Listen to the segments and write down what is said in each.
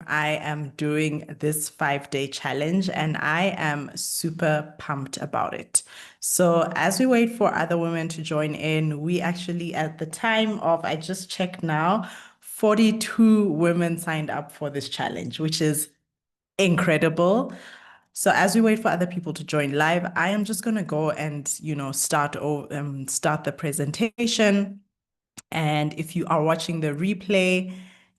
I am doing this 5-day challenge and I am super pumped about it. So, as we wait for other women to join in, we actually, at the time of, I just checked now, 42 women signed up for this challenge, which is incredible. So as we wait for other people to join live, I am just going to go and, start the presentation. And if you are watching the replay,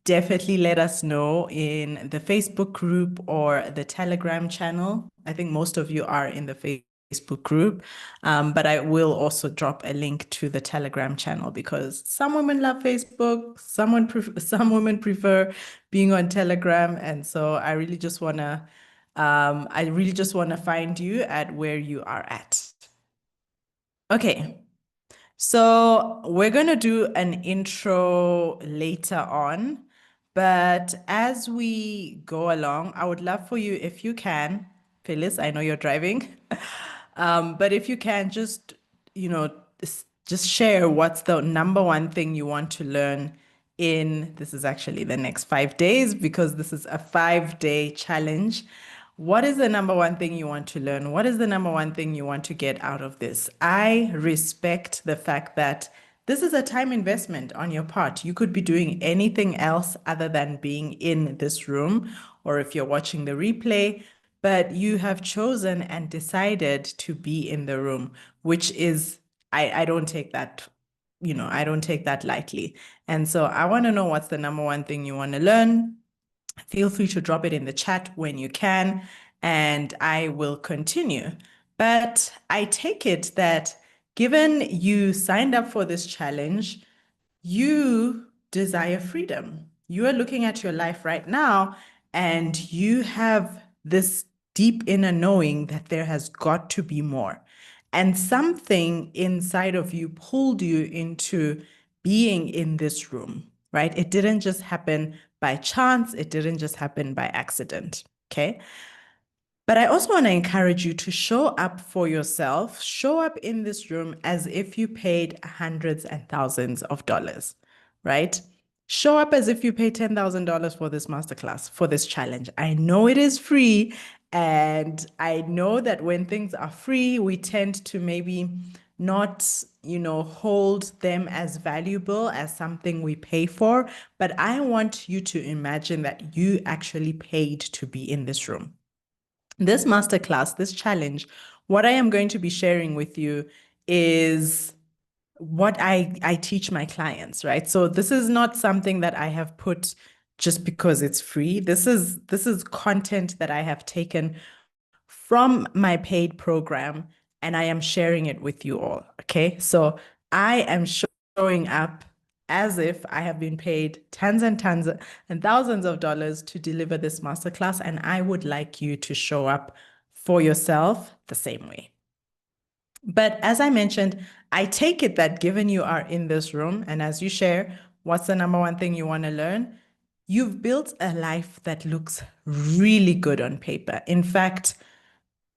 definitely let us know in the Facebook group or the Telegram channel. I think most of you are in the Facebook group, but I will also drop a link to the Telegram channel because some women love Facebook, some women prefer being on Telegram, and so I really just want to find you at where you are at. Okay. So we're going to do an intro later on, but as we go along, I would love for you, if you can, Phyllis, I know you're driving, but if you can just share what's the number one thing you want to learn this is actually the next 5 days because this is a 5-day challenge. What is the number one thing you want to learn? What is the number one thing you want to get out of this? I respect the fact that this is a time investment on your part. You could be doing anything else other than being in this room, or if you're watching the replay, but you have chosen and decided to be in the room, which is, I don't take that, I don't take that lightly. And so I want to know what's the number one thing you want to learn. Feel free to drop it in the chat when you can, and I will continue. But I take it that given you signed up for this challenge, you desire freedom. You are looking at your life right now, and you have this deep inner knowing that there has got to be more. And something inside of you pulled you into being in this room, right? It didn't just happen by chance, it didn't just happen by accident, okay? But I also want to encourage you to show up for yourself, show up in this room as if you paid hundreds and thousands of dollars, right? Show up as if you paid $10,000 for this masterclass, for this challenge. I know it is free, and I know that when things are free, we tend to maybe not, hold them as valuable as something we pay for. But I want you to imagine that you actually paid to be in this room. This masterclass, this challenge, what I am going to be sharing with you is what I teach my clients, right? So this is not something that I have put just because it's free. This is content that I have taken from my paid program and I am sharing it with you all, okay? So I am showing up as if I have been paid tons and tons and thousands of dollars to deliver this masterclass, and I would like you to show up for yourself the same way. But as I mentioned, I take it that given you are in this room and as you share, what's the number one thing you want to learn? You've built a life that looks really good on paper. In fact,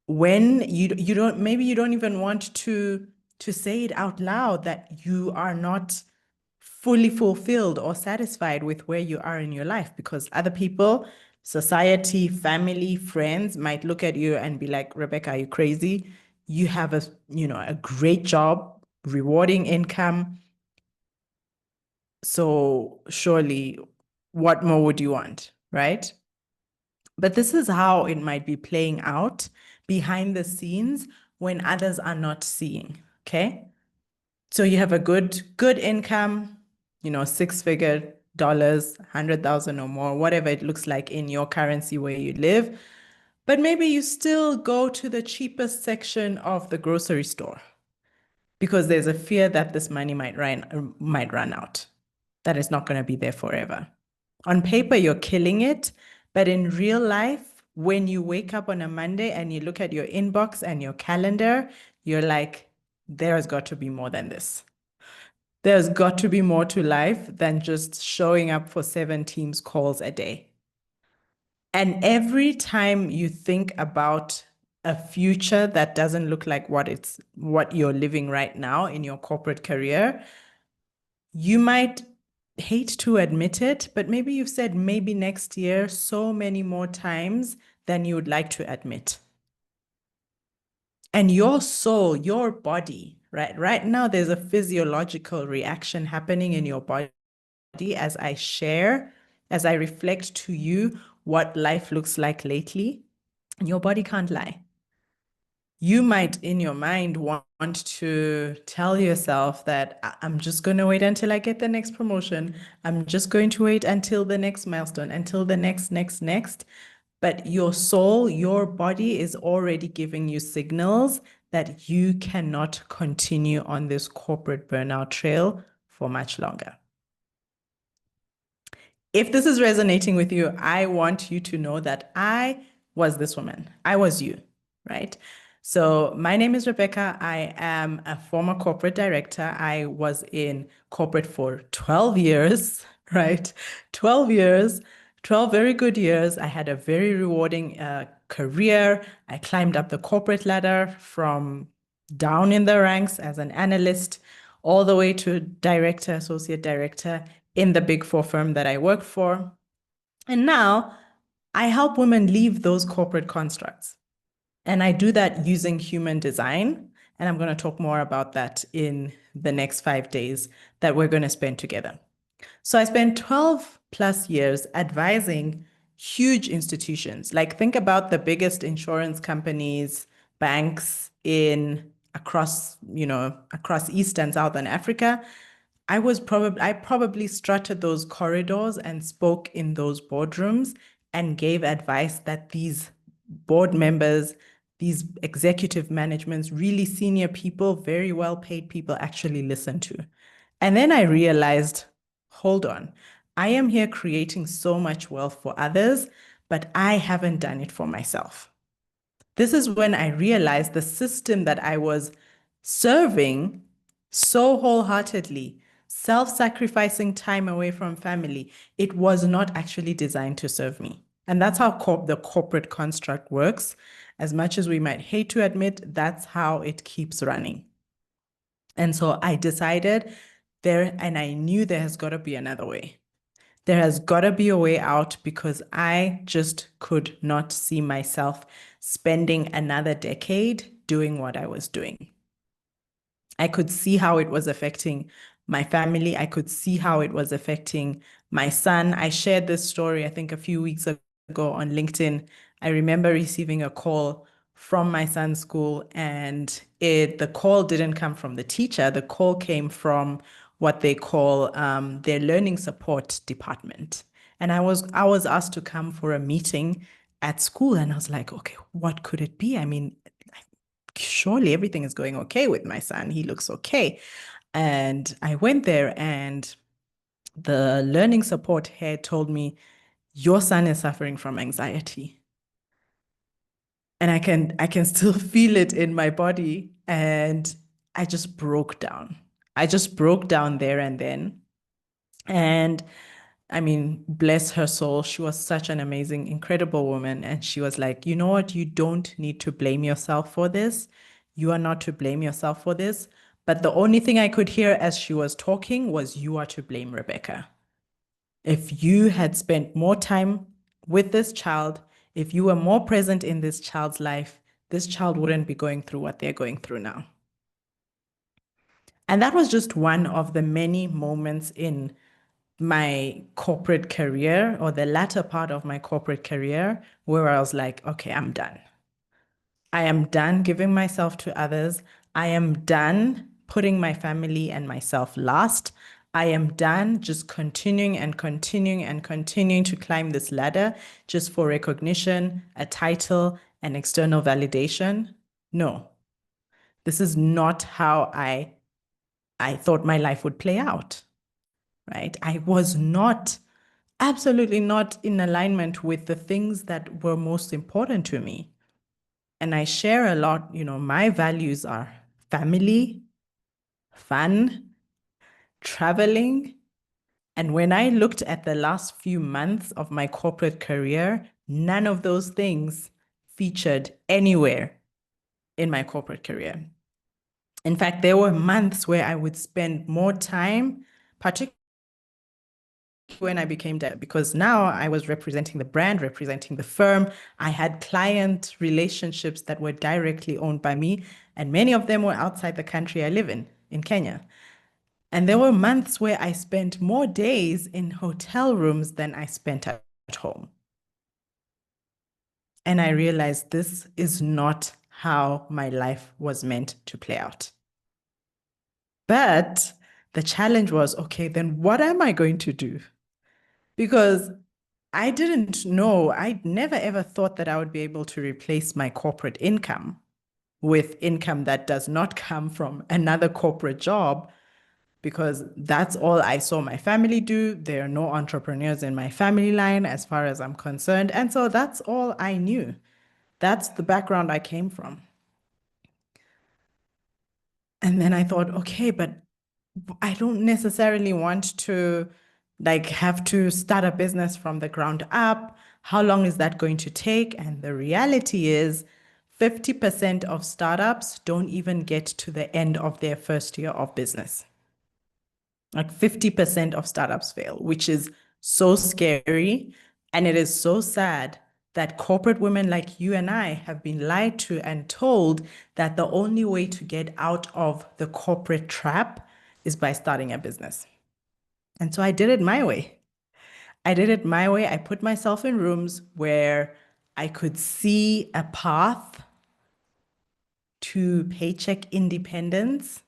when you don't, maybe you don't even want to say it out loud that you are not fully fulfilled or satisfied with where you are in your life, because other people, society, family, friends might look at you and be like, Rebecca, are you crazy? You have a great job, rewarding income. So surely, what more would you want, right? But this is how it might be playing out behind the scenes when others are not seeing, okay? So you have a good income, 6-figure dollars, 100,000 or more, whatever it looks like in your currency where you live. But maybe you still go to the cheapest section of the grocery store because there's a fear that this money might run out, that it's not going to be there forever. On paper, you're killing it, but in real life, when you wake up on a Monday and you look at your inbox and your calendar, you're like, there's got to be more than this. There's got to be more to life than just showing up for 7 Teams calls a day. And every time you think about a future that doesn't look like what you're living right now in your corporate career, you might hate to admit it, but maybe you've said maybe next year so many more times than you would like to admit. And your soul, your body, right now, there's a physiological reaction happening in your body as I share, as I reflect to you what life looks like lately. And your body can't lie. You might, in your mind, want to tell yourself that I'm just going to wait until I get the next promotion. I'm just going to wait until the next milestone, until the next. But your soul, your body is already giving you signals that you cannot continue on this corporate burnout trail for much longer. If this is resonating with you, I want you to know that I was this woman. I was you, right? So my name is Rebecca. I am a former corporate director. I was in corporate for 12 years, right? 12 years, 12 very good years. I had a very rewarding career. I climbed up the corporate ladder from down in the ranks as an analyst all the way to director, associate director in the Big Four firm that I worked for. And now I help women leave those corporate constructs. And I do that using human design. And I'm going to talk more about that in the next 5 days that we're going to spend together. So I spent 12 plus years advising huge institutions. Like think about the biggest insurance companies, banks in across East and Southern Africa. I probably strutted those corridors and spoke in those boardrooms and gave advice that these board members, these executive managements, really senior people, very well paid people actually listen to. And then I realized, hold on, I am here creating so much wealth for others, but I haven't done it for myself. This is when I realized the system that I was serving so wholeheartedly, self-sacrificing time away from family, it was not actually designed to serve me. And that's how the corporate construct works. As much as we might hate to admit, that's how it keeps running. And so I decided there, and I knew there has got to be another way. There has got to be a way out because I just could not see myself spending another decade doing what I was doing. I could see how it was affecting my family. I could see how it was affecting my son. I shared this story, I think, a few weeks ago on LinkedIn. I remember receiving a call from my son's school, and the call didn't come from the teacher. The call came from what they call their learning support department. And I was asked to come for a meeting at school, and I was like, okay, what could it be? I mean, surely everything is going okay with my son. He looks okay. And I went there, and the learning support head told me, your son is suffering from anxiety. And I can still feel it in my body. And I just broke down. I just broke down there and then. And I mean, bless her soul. She was such an amazing, incredible woman. And she was like, you know what? You don't need to blame yourself for this. You are not to blame yourself for this. But the only thing I could hear as she was talking was, you are to blame, Rebecca. If you had spent more time with this child, if you were more present in this child's life, this child wouldn't be going through what they're going through now. And that was just one of the many moments in my corporate career, or the latter part of my corporate career, where I was like, okay, I'm done. I am done giving myself to others. I am done putting my family and myself last. I am done just continuing and continuing and continuing to climb this ladder just for recognition, a title, and external validation. No, this is not how I thought my life would play out, right? I was not, absolutely not in alignment with the things that were most important to me. And I share a lot, my values are family, fun, traveling. And when I looked at the last few months of my corporate career, none of those things featured anywhere in my corporate career. In fact, there were months where I would spend more time, particularly when I became director, because now I was representing the brand, representing the firm. I had client relationships that were directly owned by me, and many of them were outside the country I live in Kenya. And there were months where I spent more days in hotel rooms than I spent at home. And I realized this is not how my life was meant to play out. But the challenge was, okay, then what am I going to do? Because I didn't know, I never ever thought that I would be able to replace my corporate income with income that does not come from another corporate job, because that's all I saw my family do. There are no entrepreneurs in my family line as far as I'm concerned. And so that's all I knew. That's the background I came from. And then I thought, okay, but I don't necessarily want to like have to start a business from the ground up. How long is that going to take? And the reality is 50% of startups don't even get to the end of their first year of business. Like 50% of startups fail, which is so scary. And it is so sad that corporate women like you and I have been lied to and told that the only way to get out of the corporate trap is by starting a business. And so I did it my way. I did it my way. I put myself in rooms where I could see a path to paycheck independence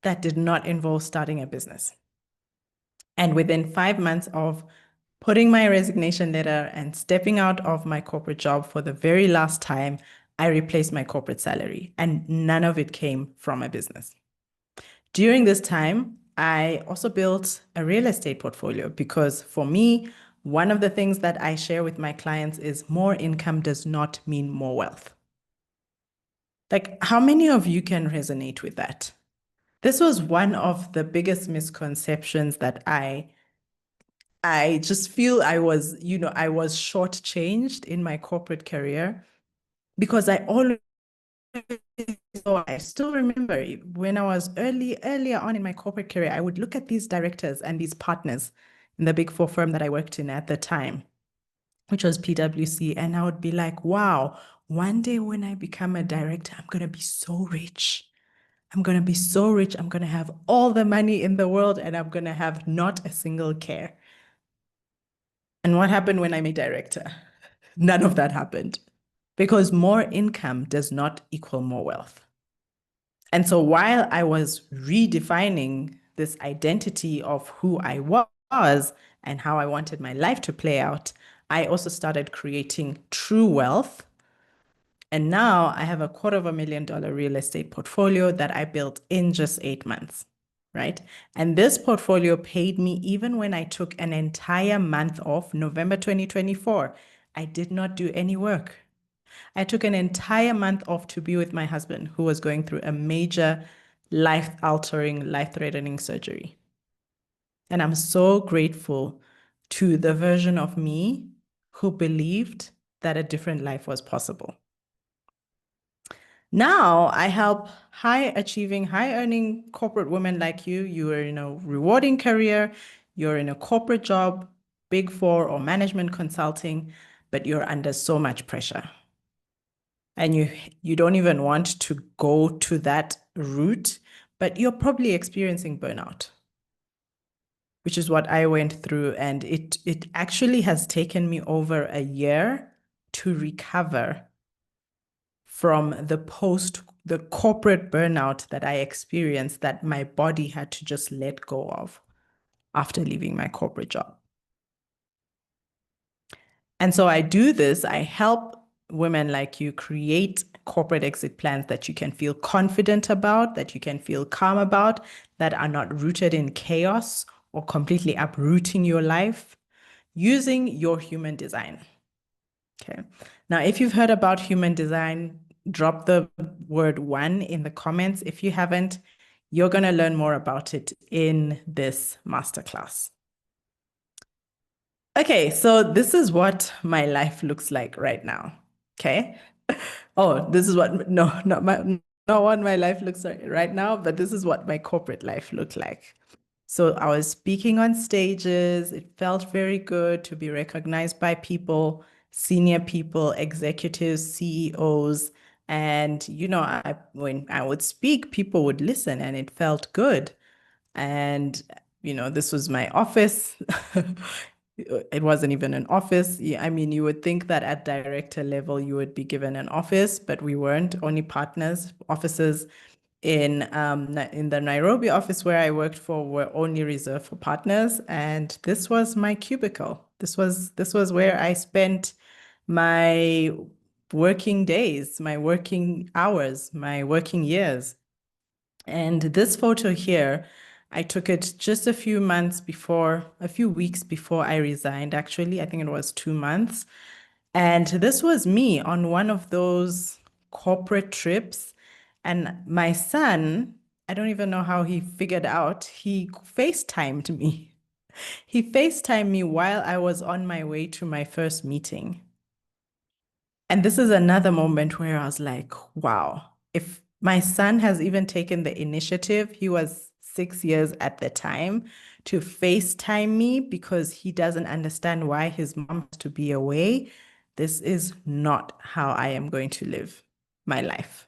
that did not involve starting a business. And within 5 months of putting my resignation letter and stepping out of my corporate job for the very last time, I replaced my corporate salary, and none of it came from a business. During this time, I also built a real estate portfolio because for me, one of the things that I share with my clients is more income does not mean more wealth. Like, how many of you can resonate with that? This was one of the biggest misconceptions that I just feel I was, I was shortchanged in my corporate career because I always, so I still remember when I was earlier on in my corporate career, I would look at these directors and these partners in the big four firm that I worked in at the time, which was PwC, and I would be like, wow, one day when I become a director, I'm going to be so rich. I'm going to be so rich. I'm going to have all the money in the world and I'm going to have not a single care. And what happened when I made director? None of that happened because more income does not equal more wealth. And so while I was redefining this identity of who I was and how I wanted my life to play out, I also started creating true wealth. And now I have a $250,000 real estate portfolio that I built in just 8 months, right? And this portfolio paid me even when I took an entire month off, November 2024. I did not do any work. I took an entire month off to be with my husband, who was going through a major life-altering, life-threatening surgery. And I'm so grateful to the version of me who believed that a different life was possible. Now I help high-achieving, high-earning corporate women like you. You are in a rewarding career, you're in a corporate job, Big Four or management consulting, but you're under so much pressure. And you don't even want to go to that route, but you're probably experiencing burnout, which is what I went through. And it actually has taken me over a year to recover from the corporate burnout that I experienced that my body had to just let go of after leaving my corporate job. And so I do this, I help women like you create corporate exit plans that you can feel confident about, that you can feel calm about, that are not rooted in chaos or completely uprooting your life using your human design. Okay. Now, if you've heard about human design, drop the word 1 in the comments. If you haven't, you're going to learn more about it in this masterclass. Okay, so this is what my life looks like right now. Okay. Oh, this is what, no, not what my life looks like right now, but this is what my corporate life looked like. So I was speaking on stages. It felt very good to be recognized by people, senior people, executives, CEOs. And, when I would speak, people would listen and it felt good. And, this was my office. It wasn't even an office. I mean, you would think that at director level, you would be given an office, but we weren't, only partners. Offices in the Nairobi office where I worked for were only reserved for partners, and this was my cubicle. This was where I spent my working days, my working hours, my working years. And this photo here, I took it just a few weeks before I resigned, actually. I think it was 2 months. And this was me on one of those corporate trips. And my son, I don't even know how he figured out, he FaceTimed me. He FaceTimed me while I was on my way to my first meeting. And this is another moment where I was like, wow, if my son has even taken the initiative, he was 6 years at the time, to FaceTime me because he doesn't understand why his mom has to be away. This is not how I am going to live my life.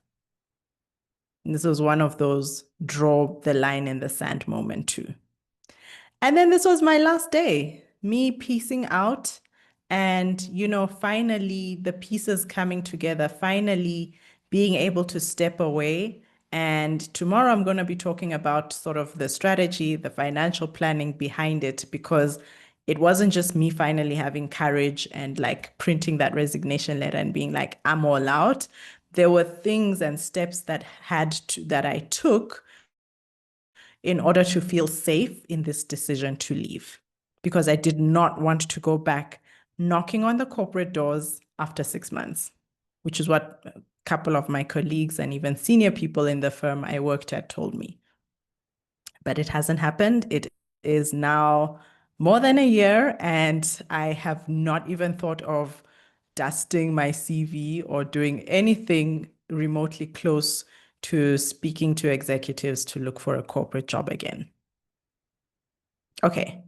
And this was one of those draw the line in the sand moment too. And then this was my last day, me piecing out and, finally the pieces coming together, finally being able to step away. And tomorrow I'm going to be talking about sort of the strategy, the financial planning behind it, because it wasn't just me finally having courage and like printing that resignation letter and being like, I'm all out. There were things and steps that I took in order to feel safe in this decision to leave, because I did not want to go back knocking on the corporate doors after 6 months, which is what a couple of my colleagues and even senior people in the firm I worked at told me. But it hasn't happened. It is now more than a year, and I have not even thought of dusting my CV or doing anything remotely close to speaking to executives to look for a corporate job again. Okay.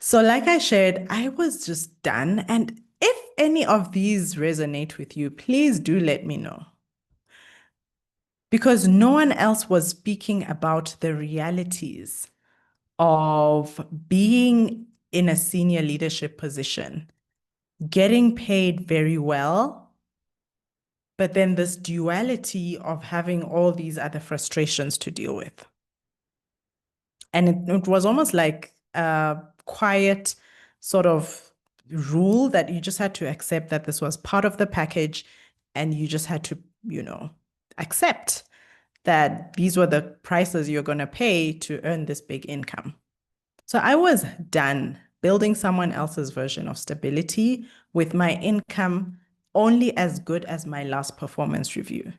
So, like I shared, I was just done. And if any of these resonate with you, please do let me know. Because no one else was speaking about the realities of being in a senior leadership position, getting paid very well, but then this duality of having all these other frustrations to deal with. And it was almost like a quiet sort of rule that you just had to accept that this was part of the package, and you just had to, accept that these were the prices you're going to pay to earn this big income. So I was done building someone else's version of stability with my income only as good as my last performance review.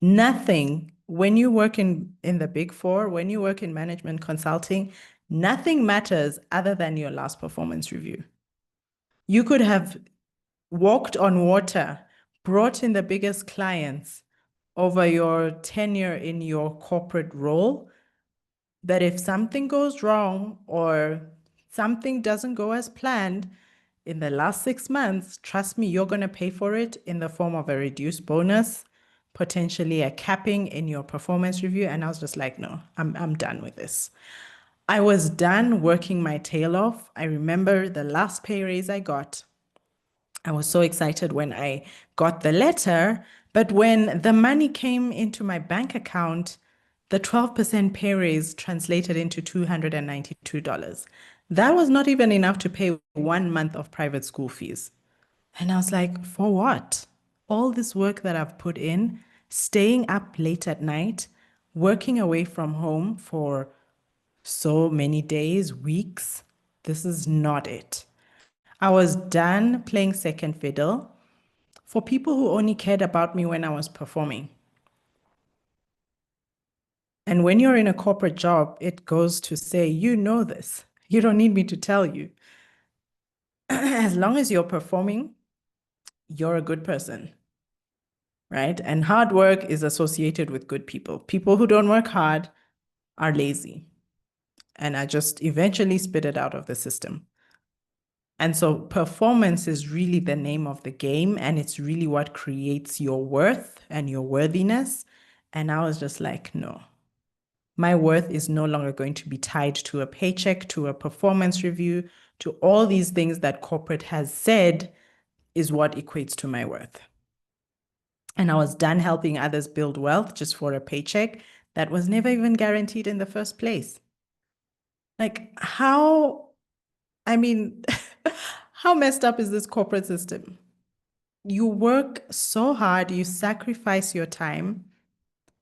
Nothing, when you work in the Big Four, when you work in management consulting, nothing matters other than your last performance review. You could have walked on water, brought in the biggest clients over your tenure in your corporate role, but if something goes wrong or something doesn't go as planned in the last 6 months, trust me, you're going to pay for it in the form of a reduced bonus, potentially a capping in your performance review. And I was just like, no, I'm done with this. I was done working my tail off. I remember the last pay raise I got. I was so excited when I got the letter, but when the money came into my bank account, the 12% pay raise translated into $292. That was not even enough to pay 1 month of private school fees. And I was like, for what? All this work that I've put in, staying up late at night, working away from home for so many days, weeks, this is not it. I was done playing second fiddle for people who only cared about me when I was performing. And when you're in a corporate job, it goes to say, you know this. You don't need me to tell you. As long as you're performing, you're a good person, right? And hard work is associated with good people. People who don't work hard are lazy. and I just eventually spit it out of the system. And so performance is really the name of the game, and it's really what creates your worth and your worthiness. And I was just like, no, my worth is no longer going to be tied to a paycheck, to a performance review, to all these things that corporate has said is what equates to my worth. And I was done helping others build wealth just for a paycheck that was never even guaranteed in the first place. Like, I mean, how messed up is this corporate system? You work so hard, you sacrifice your time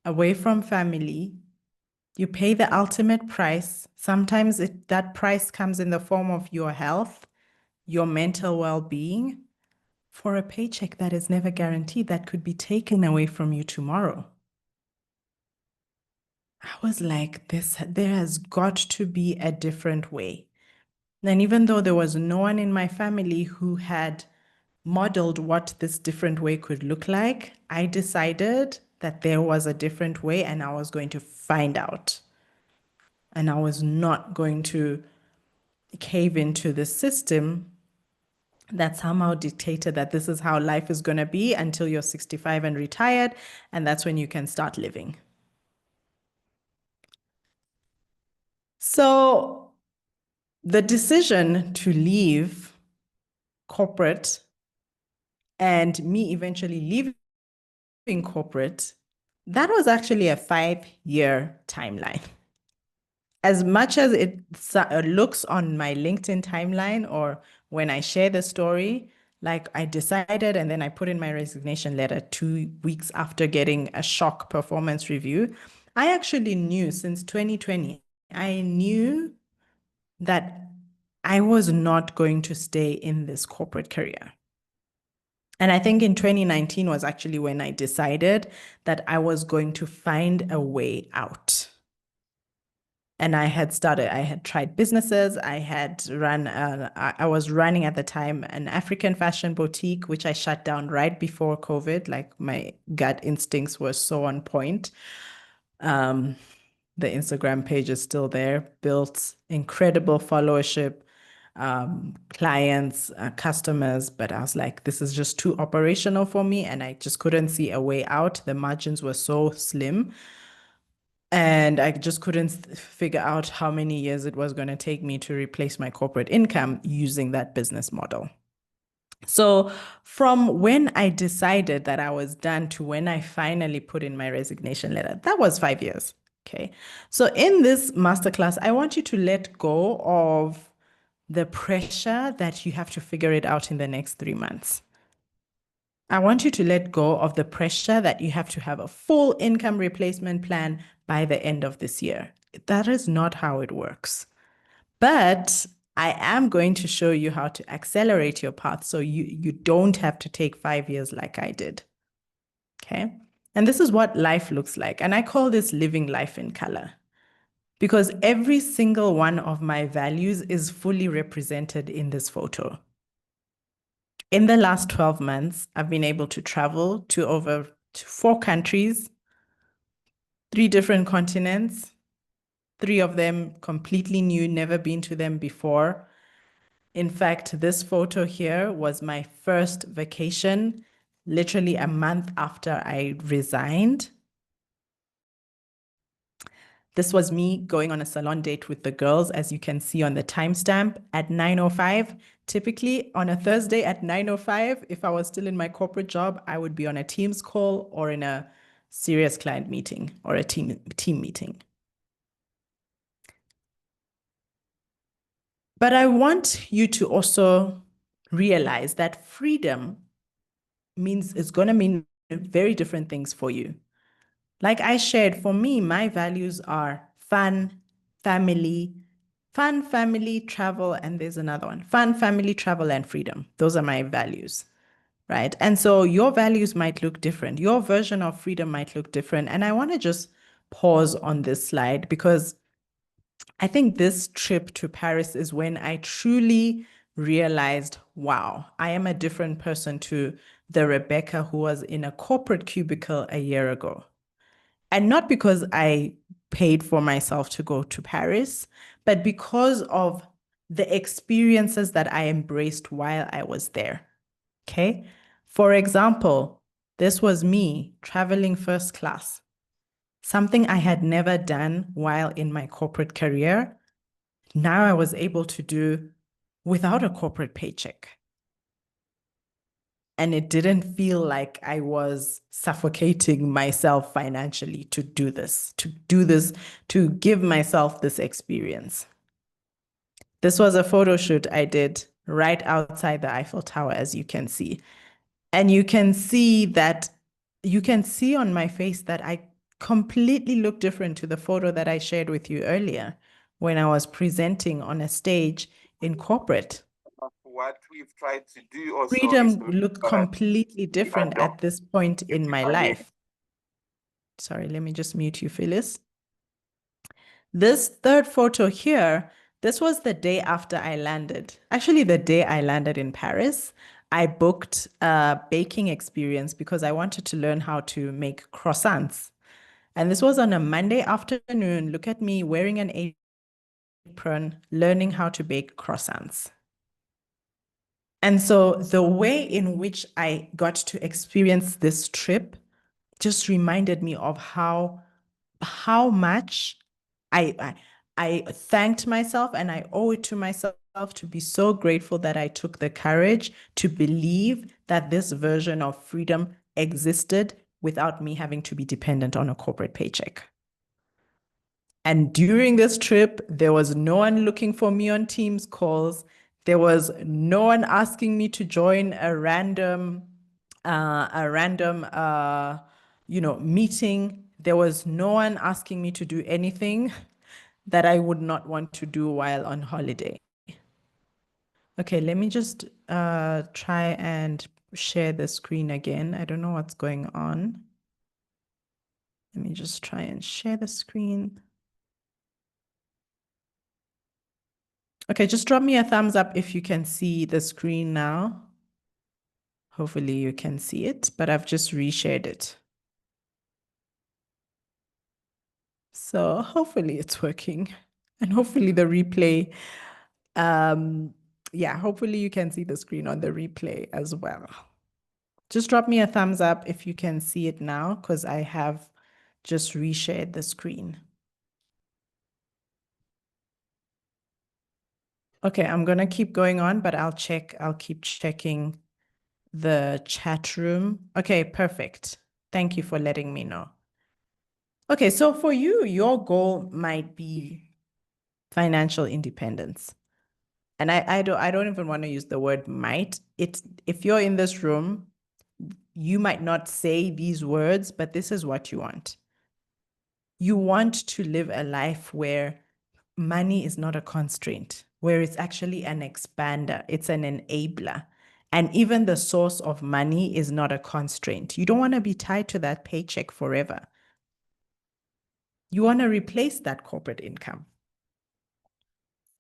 away from family, you pay the ultimate price. Sometimes that price comes in the form of your health, your mental well-being, for a paycheck that is never guaranteed, that could be taken away from you tomorrow. I was like, there has got to be a different way. And even though there was no one in my family who had modeled what this different way could look like, I decided that there was a different way and I was going to find out. And I was not going to cave into the system that somehow dictated that this is how life is going to be until you're 65 and retired, and that's when you can start living. So the decision to leave corporate and me eventually leaving corporate, that was actually a 5-year timeline. As much as it looks on my LinkedIn timeline or when I share the story, like I decided and then I put in my resignation letter 2 weeks after getting a shock performance review. I actually knew since 2020, I knew that I was not going to stay in this corporate career. And I think in 2019 was actually when I decided that I was going to find a way out. And I had tried businesses. I was running at the time an African fashion boutique, which I shut down right before COVID. Like my gut instincts were so on point. The Instagram page is still there, built incredible followership, clients, customers, but I was like, this is just too operational for me. And I just couldn't see a way out. The margins were so slim. And I just couldn't figure out how many years it was going to take me to replace my corporate income using that business model. So from when I decided that I was done to when I finally put in my resignation letter, that was 5 years. Okay. So in this masterclass, I want you to let go of the pressure that you have to figure it out in the next 3 months. I want you to let go of the pressure that you have to have a full income replacement plan by the end of this year. That is not how it works. But I am going to show you how to accelerate your path so you don't have to take 5 years like I did. Okay. And this is what life looks like. And I call this living life in color because every single one of my values is fully represented in this photo. In the last 12 months, I've been able to travel to over 4 countries, 3 different continents, 3 of them completely new, never been to them before. In fact, this photo here was my first vacation, literally a month after I resigned. This was me going on a salon date with the girls, as you can see on the timestamp at 9:05. Typically on a Thursday at 9:05, if I was still in my corporate job, I would be on a Teams call or in a serious client meeting or a team meeting. But I want you to also realize that freedom it's going to mean very different things for you. Like I shared, for me, my values are fun, family, travel, and there's another one, fun, family, travel, and freedom. Those are my values, right? And so your values might look different. Your version of freedom might look different. And I want to just pause on this slide because I think this trip to Paris is when I truly realized, wow, I am a different person to the Rebecca who was in a corporate cubicle a year ago. And not because I paid for myself to go to Paris, but because of the experiences that I embraced while I was there. Okay. For example, this was me traveling first class, something I had never done while in my corporate career. Now I was able to do without a corporate paycheck. And it didn't feel like I was suffocating myself financially to do this, to give myself this experience. This was a photo shoot I did right outside the Eiffel Tower, as you can see. And you can see on my face that I completely look different to the photo that I shared with you earlier when I was presenting on a stage in corporate. What we've tried to do also is Freedom looked completely different at this point in my life. Sorry, let me just mute you, Phyllis. This third photo here, this was the day after I landed. Actually, the day I landed in Paris, I booked a baking experience because I wanted to learn how to make croissants. And this was on a Monday afternoon. Look at me wearing an apron, learning how to bake croissants. And so the way in which I got to experience this trip just reminded me of how much I thanked myself, and I owe it to myself to be so grateful that I took the courage to believe that this version of freedom existed without me having to be dependent on a corporate paycheck. And during this trip, there was no one looking for me on Teams calls. There was no one asking me to join a random meeting. There was no one asking me to do anything that I would not want to do while on holiday. Okay, let me just try and share the screen again. I don't know what's going on. Let me just try and share the screen. Okay, just drop me a thumbs up if you can see the screen now. Hopefully you can see it, but I've just reshared it. So hopefully it's working, and hopefully the replay, hopefully you can see the screen on the replay as well. Just drop me a thumbs up if you can see it now, because I have just reshared the screen. Okay, I'm gonna keep going on, but I'll keep checking the chat room. Okay, perfect. Thank you for letting me know. Okay, so for you, your goal might be financial independence. And I don't even want to use the word might. If you're in this room, you might not say these words, but this is what you want. You want to live a life where money is not a constraint, where it's actually an expander, it's an enabler. And even the source of money is not a constraint. You don't want to be tied to that paycheck forever. You want to replace that corporate income.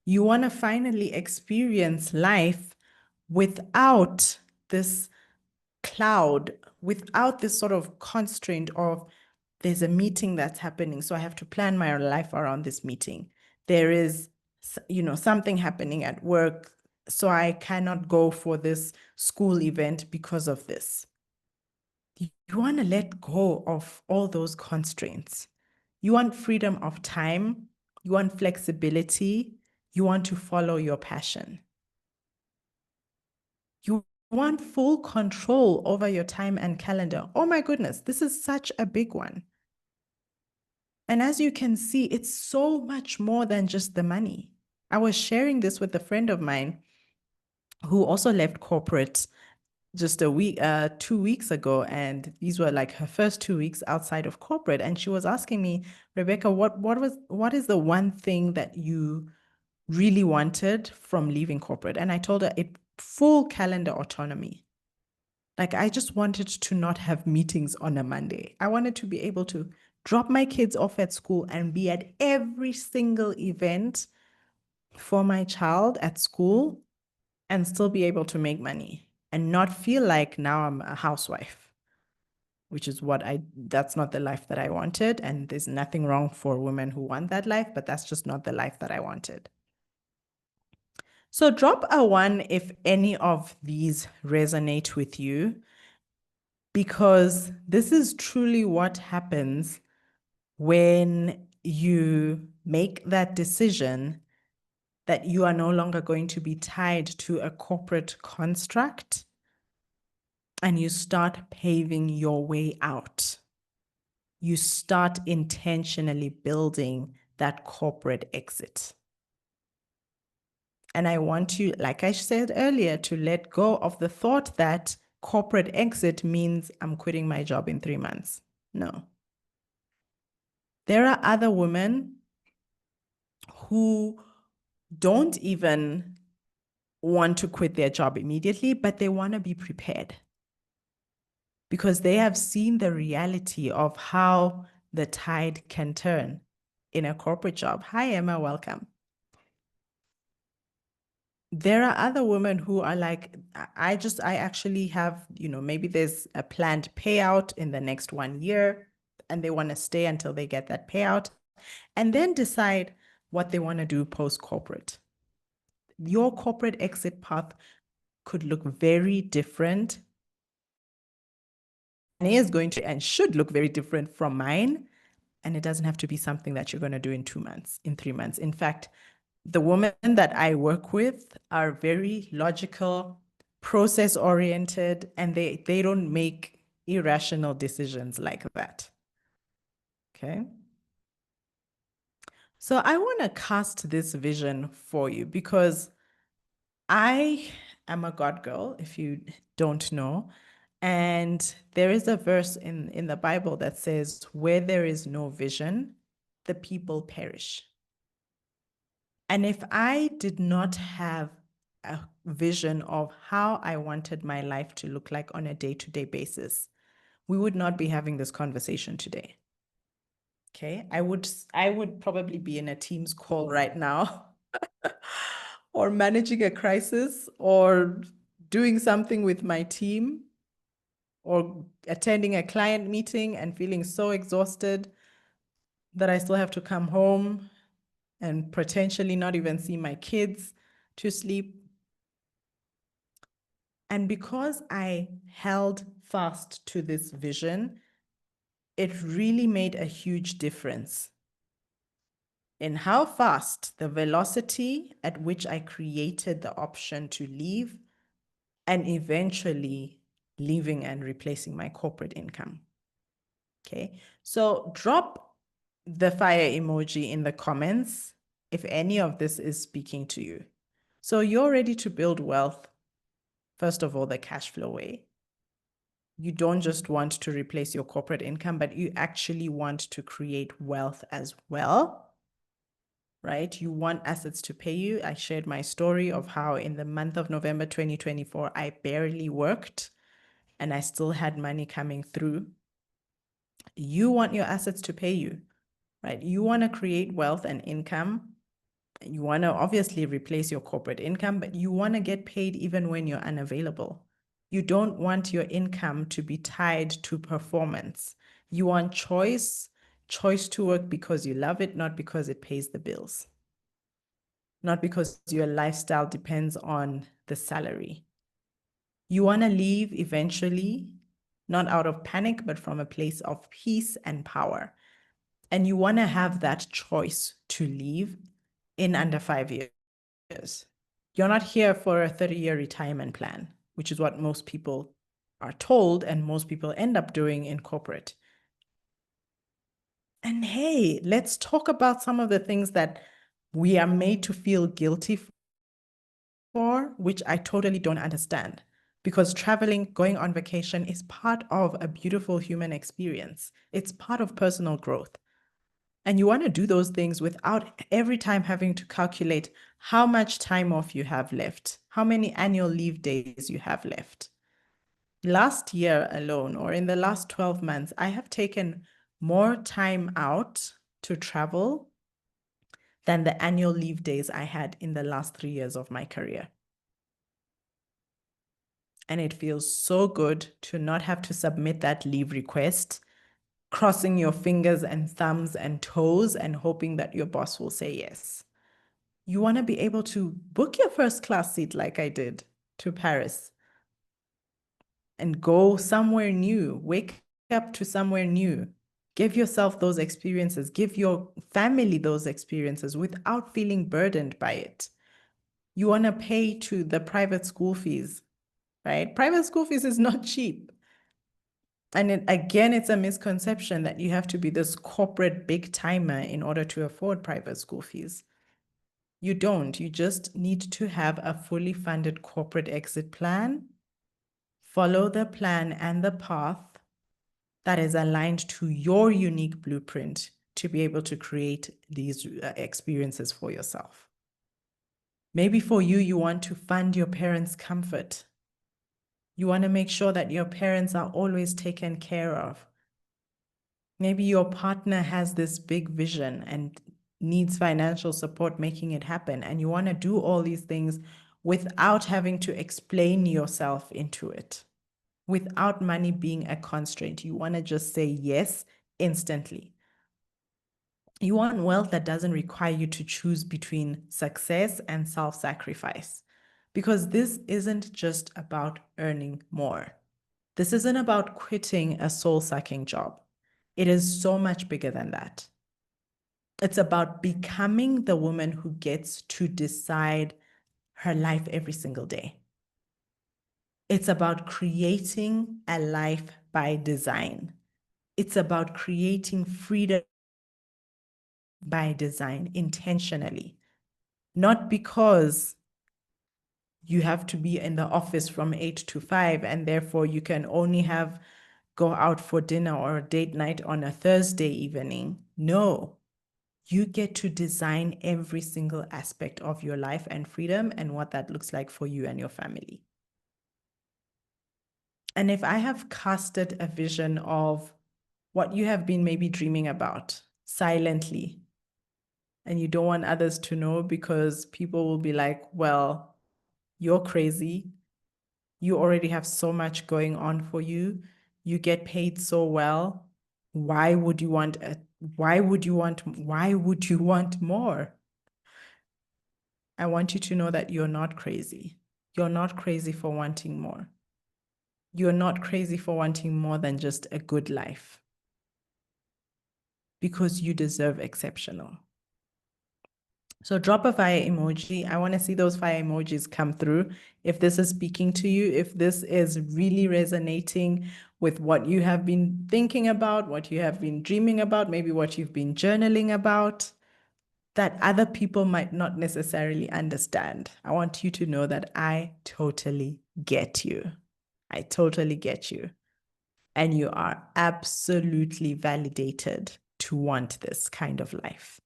You want to finally experience life without this cloud, without this sort of constraint of there's a meeting that's happening, so I have to plan my life around this meeting. There is, something happening at work, so I cannot go for this school event because of this. You want to let go of all those constraints. You want freedom of time. You want flexibility. You want to follow your passion. You want full control over your time and calendar. Oh my goodness, this is such a big one. And as you can see, it's so much more than just the money. I was sharing this with a friend of mine who also left corporate just 2 weeks ago. And these were like her first 2 weeks outside of corporate. And she was asking me, Rebecca, what is the one thing that you really wanted from leaving corporate? And I told her full calendar autonomy. Like, I just wanted to not have meetings on a Monday. I wanted to be able to drop my kids off at school and be at every single event for my child at school and still be able to make money and not feel like now I'm a housewife. which is that's not the life that I wanted. And there's nothing wrong for women who want that life, but that's just not the life that I wanted. So drop a 1 if any of these resonate with you, because this is truly what happens when you make that decision that you are no longer going to be tied to a corporate construct and you start paving your way out. You start intentionally building that corporate exit. And I want you, like I said earlier, to let go of the thought that corporate exit means I'm quitting my job in 3 months. No. There are other women who don't even want to quit their job immediately, but they want to be prepared because they have seen the reality of how the tide can turn in a corporate job. Hi, Emma, welcome. There are other women who are like, I actually have, maybe there's a planned payout in the next 1 year and they want to stay until they get that payout and then decide what they want to do post-corporate. Your corporate exit path could look very different and is going to and should look very different from mine. And it doesn't have to be something that you're going to do in 2 months, in 3 months. In fact, the women that I work with are very logical, process-oriented, and they don't make irrational decisions like that. Okay? So I want to cast this vision for you because I am a God girl, if you don't know. And there is a verse in the Bible that says, where there is no vision, the people perish. And if I did not have a vision of how I wanted my life to look like on a day-to-day basis, we would not be having this conversation today. Okay, I would probably be in a Teams call right now or managing a crisis or doing something with my team or attending a client meeting and feeling so exhausted that I still have to come home and potentially not even see my kids to sleep. And because I held fast to this vision, it really made a huge difference in how fast, the velocity at which I created the option to leave and eventually leaving and replacing my corporate income. Okay, so drop the fire emoji in the comments if any of this is speaking to you. So you're ready to build wealth, first of all, the cash flow way. You don't just want to replace your corporate income, but you actually want to create wealth as well, right? You want assets to pay you. I shared my story of how in the month of November 2024, I barely worked and I still had money coming through. You want your assets to pay you, right? You want to create wealth and income. You want to obviously replace your corporate income, but you want to get paid even when you're unavailable. You don't want your income to be tied to performance. You want choice to work because you love it, not because it pays the bills, not because your lifestyle depends on the salary. You want to leave eventually, not out of panic, but from a place of peace and power. And you want to have that choice to leave in under 5 years. You're not here for a 30-year retirement plan, which is what most people are told and most people end up doing in corporate. And hey, let's talk about some of the things that we are made to feel guilty for, which I totally don't understand. Because traveling, going on vacation is part of a beautiful human experience. It's part of personal growth. And you want to do those things without every time having to calculate how much time off you have left, how many annual leave days you have left. Last year alone, or in the last 12 months, I have taken more time out to travel than the annual leave days I had in the last 3 years of my career. And it feels so good to not have to submit that leave request, crossing your fingers and thumbs and toes and hoping that your boss will say yes. You want to be able to book your first class seat like I did to Paris and go somewhere new, wake up to somewhere new. Give yourself those experiences, give your family those experiences without feeling burdened by it. You want to pay to the private school fees, right? Private school fees is not cheap. And again, it's a misconception that you have to be this corporate big timer in order to afford private school fees. You don't. You just need to have a fully funded corporate exit plan, follow the plan and the path that is aligned to your unique blueprint to be able to create these experiences for yourself. Maybe for you, you want to fund your parents' comfort. You want to make sure that your parents are always taken care of. Maybe your partner has this big vision and needs financial support making it happen, and you want to do all these things without having to explain yourself into it, without money being a constraint. You want to just say yes instantly. You want wealth that doesn't require you to choose between success and self-sacrifice, because this isn't just about earning more. This isn't about quitting a soul-sucking job. It is so much bigger than that. It's about becoming the woman who gets to decide her life every single day. It's about creating a life by design. It's about creating freedom by design intentionally, not because you have to be in the office from 8 to 5 and therefore you can only go out for dinner or a date night on a Thursday evening. No, you get to design every single aspect of your life and freedom and what that looks like for you and your family. And if I have casted a vision of what you have been maybe dreaming about silently, and you don't want others to know because people will be like, well, you're crazy. You already have so much going on for you. You get paid so well. Why would you want more? I want you to know that you're not crazy. You're not crazy for wanting more. You're not crazy for wanting more than just a good life, because you deserve exceptional. So drop a fire emoji. I want to see those fire emojis come through. If this is speaking to you, if this is really resonating with what you have been thinking about, what you have been dreaming about, maybe what you've been journaling about, that other people might not necessarily understand. I want you to know that I totally get you. I totally get you. And you are absolutely validated to want this kind of life.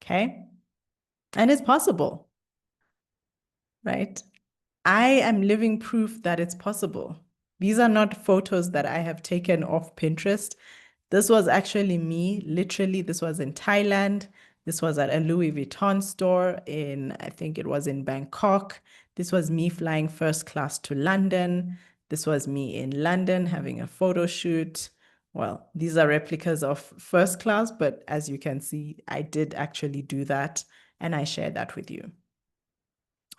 Okay? And it's possible, right? I am living proof that it's possible. These are not photos that I have taken off Pinterest. This was actually me, literally. This was in Thailand. This was at a Louis Vuitton store I think it was in Bangkok. This was me flying first class to London. This was me in London having a photo shoot. Well, these are replicas of first class, but as you can see, I did actually do that, and I shared that with you.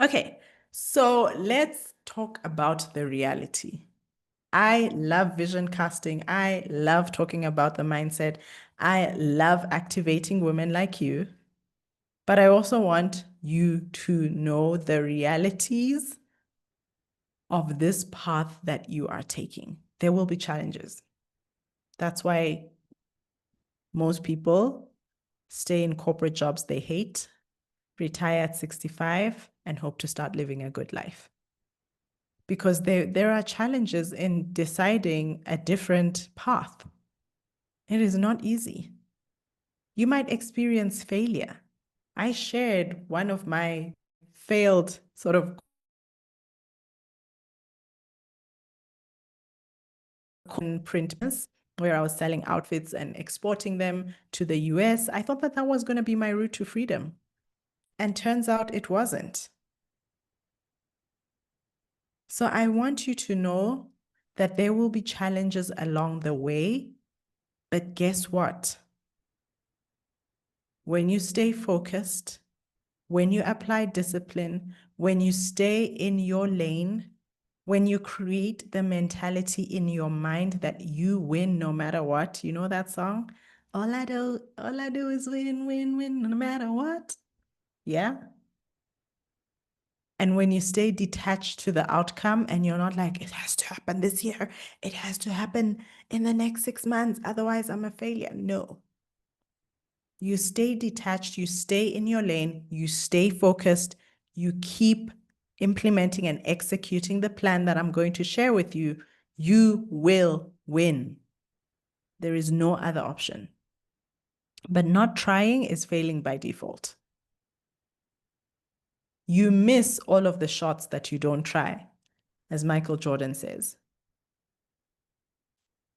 Okay, so let's talk about the reality. I love vision casting. I love talking about the mindset. I love activating women like you. But I also want you to know the realities of this path that you are taking. There will be challenges. That's why most people stay in corporate jobs they hate, retire at 65, and hope to start living a good life. Because there are challenges in deciding a different path. It is not easy. You might experience failure. I shared one of my failed sort of printers where I was selling outfits and exporting them to the US. I thought that was going to be my route to freedom. And turns out it wasn't. So I want you to know that there will be challenges along the way, but guess what? When you stay focused, when you apply discipline, when you stay in your lane, when you create the mentality in your mind that you win no matter what, you know that song? All I do is win, win, win, no matter what. Yeah. And when you stay detached to the outcome and you're not like, it has to happen this year, it has to happen in the next 6 months, otherwise I'm a failure. No. You stay detached, you stay in your lane, you stay focused, you keep implementing and executing the plan that I'm going to share with you, you will win. There is no other option. But not trying is failing by default. You miss all of the shots that you don't try, as Michael Jordan says.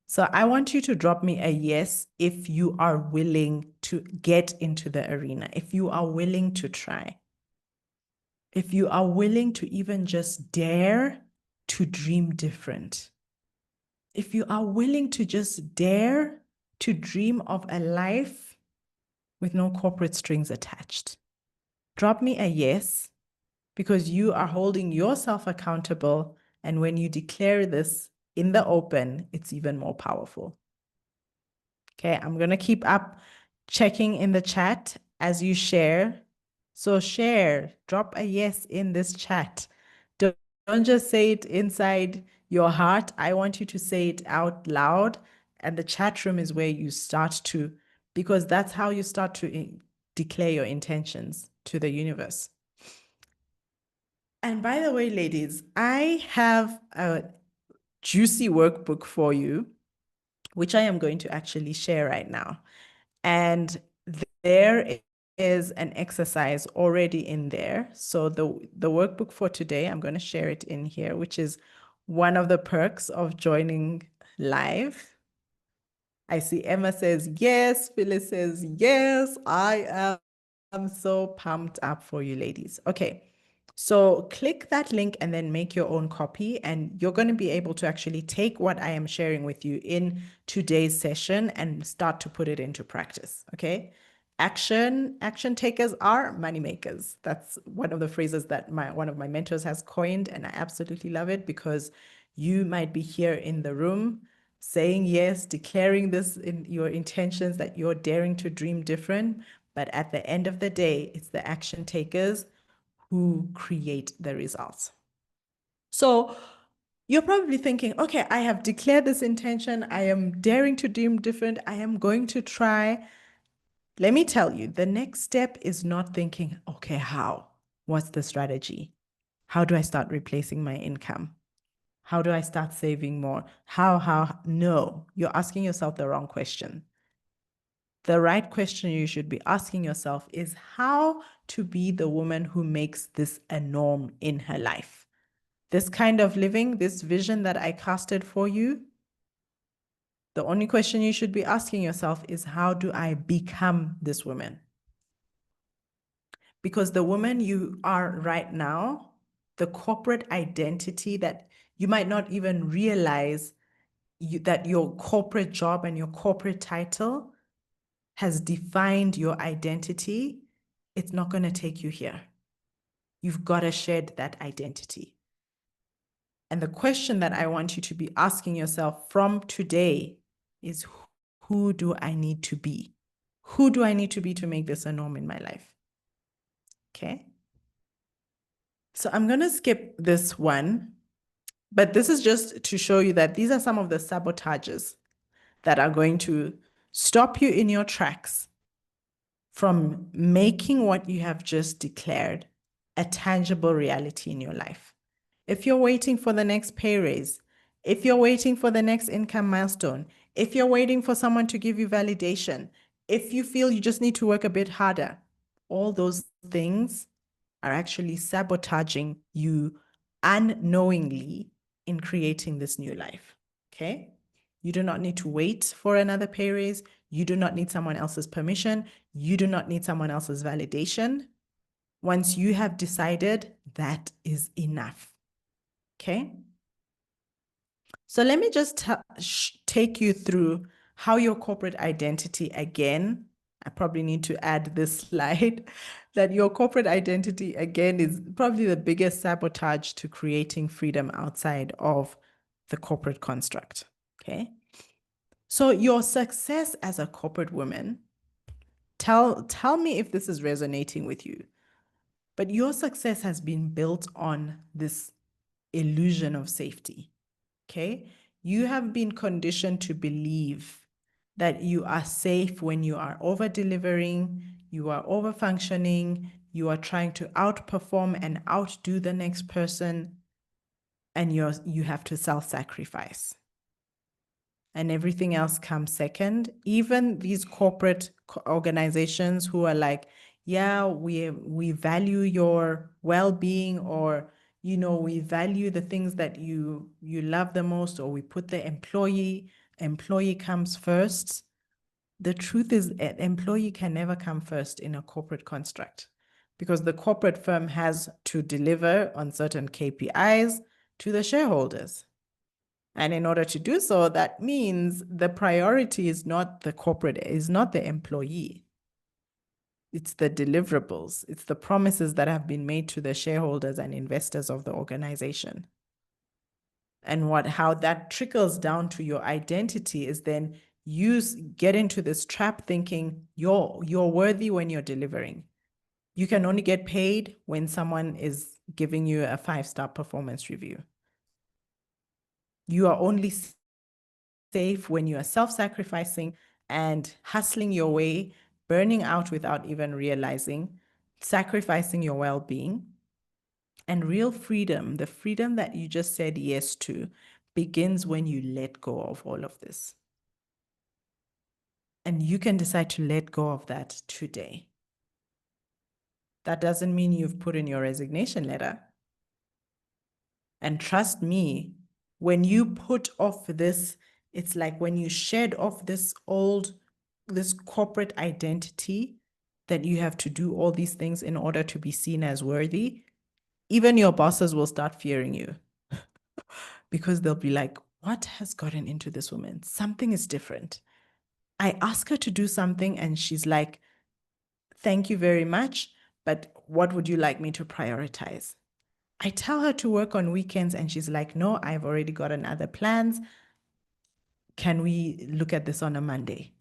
So I want you to drop me a yes if you are willing to get into the arena, if you are willing to try, if you are willing to even just dare to dream different, if you are willing to just dare to dream of a life with no corporate strings attached. Drop me a yes, because you are holding yourself accountable. And when you declare this in the open, it's even more powerful. Okay, I'm going to keep up checking in the chat as you share. So share, drop a yes in this chat. Don't just say it inside your heart. I want you to say it out loud. And the chat room is where you start to, because that's how you start to declare your intentions to the universe. And by the way, ladies, I have a juicy workbook for you, which I am going to actually share right now. And there is an exercise already in there. So the workbook for today, I'm going to share it in here, which is one of the perks of joining live. I see Emma says yes, Phyllis says yes. I am so pumped up for you ladies. Okay. So click that link and then make your own copy, and you're going to be able to actually take what I am sharing with you in today's session and start to put it into practice. Okay. Action takers are money makers. That's one of the phrases that one of my mentors has coined, and I absolutely love it, because you might be here in the room saying yes, declaring this in your intentions that you're daring to dream different. But at the end of the day, it's the action takers who create the results. So you're probably thinking, okay, I have declared this intention. I am daring to dream different. I am going to try. Let me tell you, the next step is not thinking, okay, how? What's the strategy? How do I start replacing my income? How do I start saving more? How? No, you're asking yourself the wrong question. The right question you should be asking yourself is how to be the woman who makes this a norm in her life. This kind of living, this vision that I casted for you, the only question you should be asking yourself is, how do I become this woman? Because the woman you are right now, the corporate identity that you might not even realize that your corporate job and your corporate title has defined your identity, it's not going to take you here. You've got to shed that identity. And the question that I want you to be asking yourself from today is, who do I need to be? Who do I need to be to make this a norm in my life? Okay. So I'm going to skip this one, but this is just to show you that these are some of the sabotages that are going to stop you in your tracks from making what you have just declared a tangible reality in your life. If you're waiting for the next pay raise, if you're waiting for the next income milestone, if you're waiting for someone to give you validation, if you feel you just need to work a bit harder, all those things are actually sabotaging you unknowingly in creating this new life. Okay? You do not need to wait for another pay raise. You do not need someone else's permission. You do not need someone else's validation. Once you have decided, that is enough. Okay. So let me just take you through how your corporate identity, again, I probably need to add this slide, that your corporate identity, again, is probably the biggest sabotage to creating freedom outside of the corporate construct. Okay. So your success as a corporate woman, tell me if this is resonating with you, but your success has been built on this illusion of safety. Okay. You have been conditioned to believe that you are safe when you are over delivering, you are over functioning, you are trying to outperform and outdo the next person, and you have to self-sacrifice. And everything else comes second. Even these corporate organizations who are like, yeah, we value your well-being, or we value the things that you love the most, or we put the employee comes first. The truth is, an employee can never come first in a corporate construct, because the corporate firm has to deliver on certain KPIs to the shareholders. And in order to do so, that means the priority is not the corporate, is not the employee. It's the deliverables. It's the promises that have been made to the shareholders and investors of the organization. And how that trickles down to your identity is then you get into this trap thinking you're worthy when you're delivering. You can only get paid when someone is giving you a 5-star performance review. You are only safe when you are self-sacrificing and hustling your way, burning out without even realizing, sacrificing your well-being. And real freedom, the freedom that you just said yes to, begins when you let go of all of this. And you can decide to let go of that today. That doesn't mean you've put in your resignation letter. And trust me, when you put off this, it's like when you shed off this corporate identity that you have to do all these things in order to be seen as worthy, even your bosses will start fearing you because they'll be like, what has gotten into this woman? Something is different. I ask her to do something and she's like, thank you very much, but what would you like me to prioritize? I tell her to work on weekends and she's like, no, I've already gotten other plans. Can we look at this on a Monday?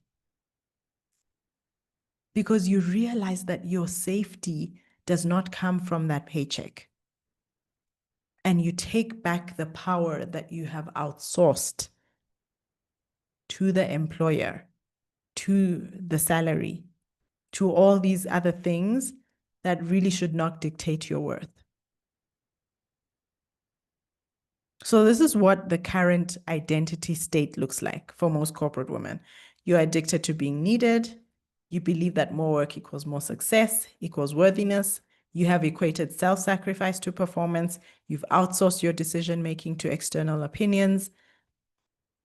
Because you realize that your safety does not come from that paycheck. And you take back the power that you have outsourced to the employer, to the salary, to all these other things that really should not dictate your worth. So this is what the current identity state looks like for most corporate women. You're addicted to being needed. You believe that more work equals more success, equals worthiness. You have equated self-sacrifice to performance. You've outsourced your decision-making to external opinions.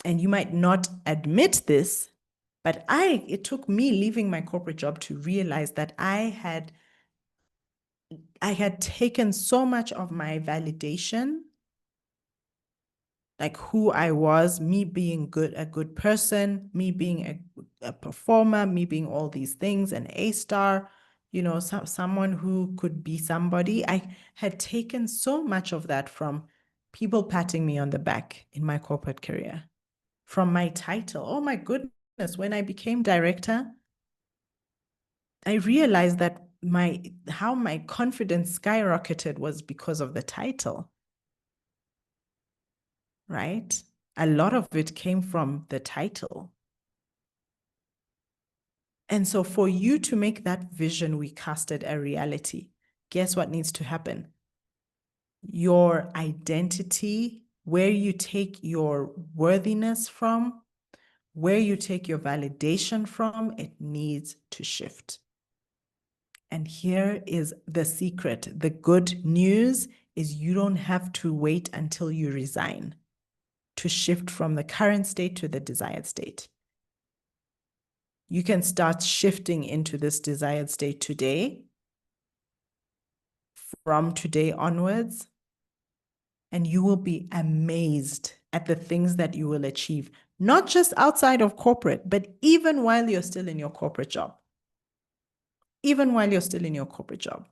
And you might not admit this, but it took me leaving my corporate job to realize that I had taken so much of my validation, like who I was, me being a good person, me being a performer, me being all these things, an A-star, someone who could be somebody. I had taken so much of that from people patting me on the back in my corporate career, from my title. Oh my goodness, when I became director, I realized that how my confidence skyrocketed was because of the title. Right? A lot of it came from the title. And so for you to make that vision we casted a reality, guess what needs to happen? Your identity, where you take your worthiness from, where you take your validation from, it needs to shift. And here is the secret. The good news is you don't have to wait until you resign to shift from the current state to the desired state. You can start shifting into this desired state today. From today onwards, and you will be amazed at the things that you will achieve, not just outside of corporate, but even while you're still in your corporate job. Even while you're still in your corporate job.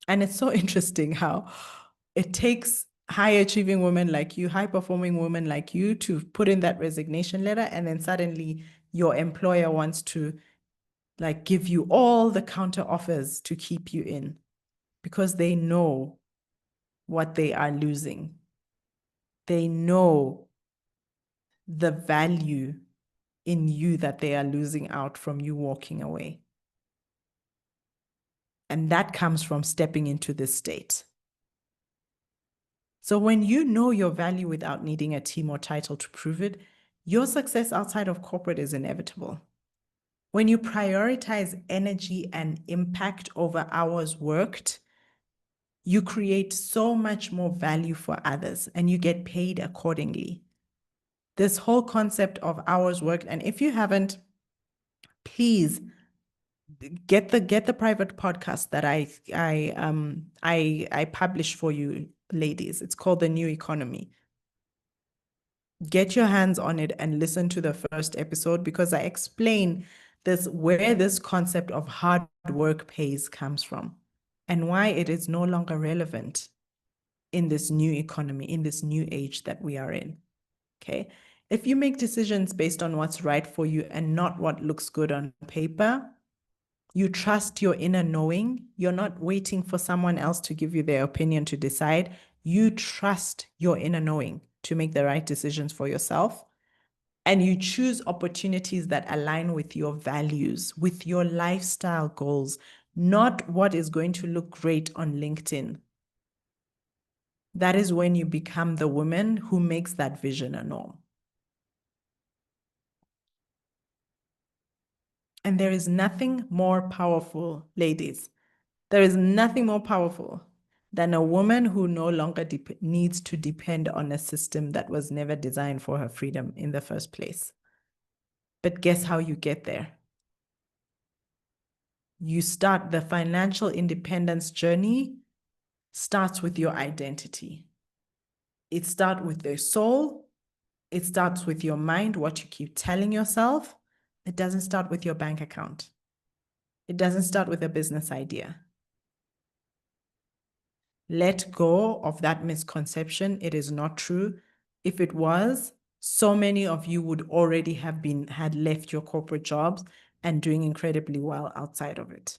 And it's so interesting how it takes high achieving women like you, high performing women like you to put in that resignation letter, and then suddenly your employer wants to like give you all the counter offers to keep you in because they know what they are losing. They know the value in you that they are losing out from you walking away. And that comes from stepping into this state. So when you know your value without needing a team or title to prove it, your success outside of corporate is inevitable. When you prioritize energy and impact over hours worked, you create so much more value for others and you get paid accordingly. This whole concept of hours worked, and if you haven't, please get the private podcast that I publish for you, ladies. It's called The New Economy. Get your hands on it and listen to the first episode because I explain this, where this concept of hard work pays comes from and why it is no longer relevant in this new economy, in this new age that we are in. Okay. If you make decisions based on what's right for you and not what looks good on paper, you trust your inner knowing. You're not waiting for someone else to give you their opinion to decide. You trust your inner knowing to make the right decisions for yourself. And you choose opportunities that align with your values, with your lifestyle goals, not what is going to look great on LinkedIn. That is when you become the woman who makes that vision a norm. And there is nothing more powerful, ladies. There is nothing more powerful than a woman who no longer needs to depend on a system that was never designed for her freedom in the first place. But guess how you get there? You start the financial independence journey starts with your identity. It starts with your soul. It starts with your mind, what you keep telling yourself. It doesn't start with your bank account. It doesn't start with a business idea. Let go of that misconception. It is not true. If it was, so many of you would already have had left your corporate jobs and doing incredibly well outside of it.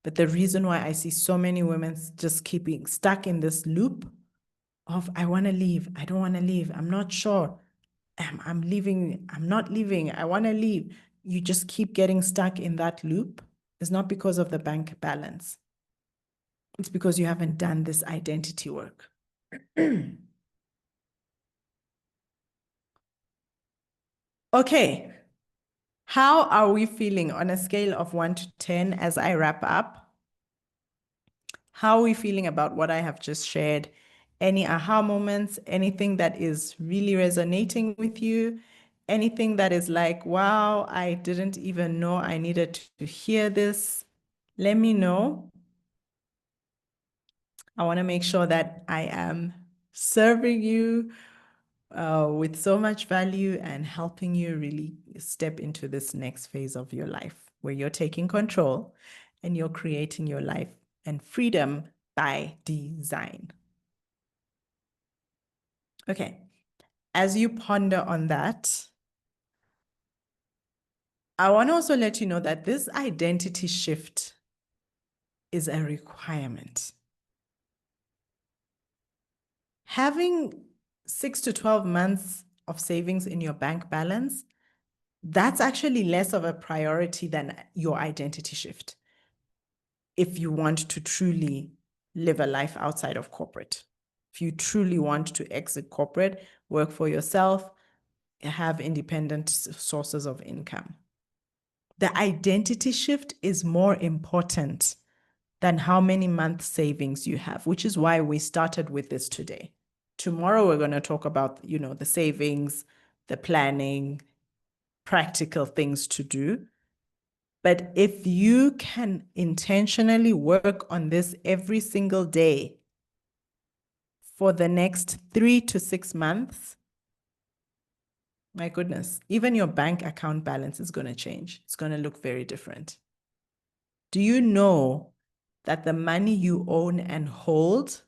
But the reason why I see so many women just keeping stuck in this loop of, I want to leave, I don't want to leave, I'm not sure, I'm leaving, I'm not leaving, I want to leave. You just keep getting stuck in that loop. It's not because of the bank balance. It's because you haven't done this identity work. Okay. How are we feeling on a scale of 1 to 10 as I wrap up? How are we feeling about what I have just shared? Any aha moments? Anything that is really resonating with you? Anything that is like, wow, I didn't even know I needed to hear this? Let me know. I want to make sure that I am serving you with so much value and helping you really step into this next phase of your life where you're taking control and you're creating your life and freedom by design. Okay, as you ponder on that, I want to also let you know that this identity shift is a requirement. Having 6 to 12 months of savings in your bank balance, that's actually less of a priority than your identity shift if you want to truly live a life outside of corporate. If you truly want to exit corporate, work for yourself, have independent sources of income. The identity shift is more important than how many month savings you have, which is why we started with this today. Tomorrow, we're going to talk about, the savings, the planning, practical things to do. But if you can intentionally work on this every single day, for the next 3 to 6 months, my goodness, even your bank account balance is going to change. It's going to look very different. Do you know that the money you own and hold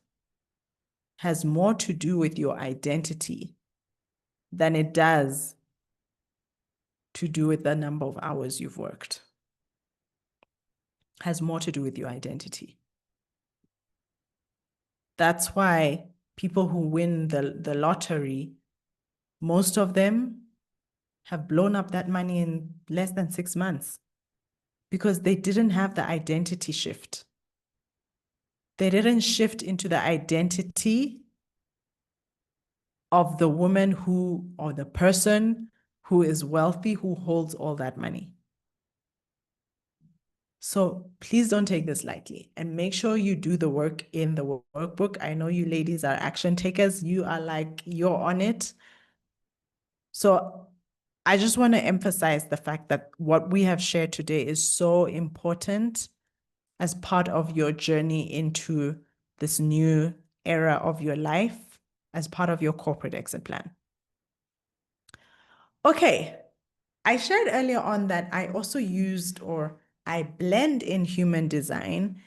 has more to do with your identity than it does to do with the number of hours you've worked? Has more to do with your identity. That's why people who win the lottery, most of them have blown up that money in less than 6 months because they didn't have the identity shift. They didn't shift into the identity of the woman who, or the person who is wealthy, who holds all that money. So please don't take this lightly and make sure you do the work in the workbook. I know you ladies are action takers. You are like, you're on it. So I just want to emphasize the fact that what we have shared today is so important as part of your journey into this new era of your life, as part of your corporate exit plan. Okay, I shared earlier on that I also used, or I blend in human design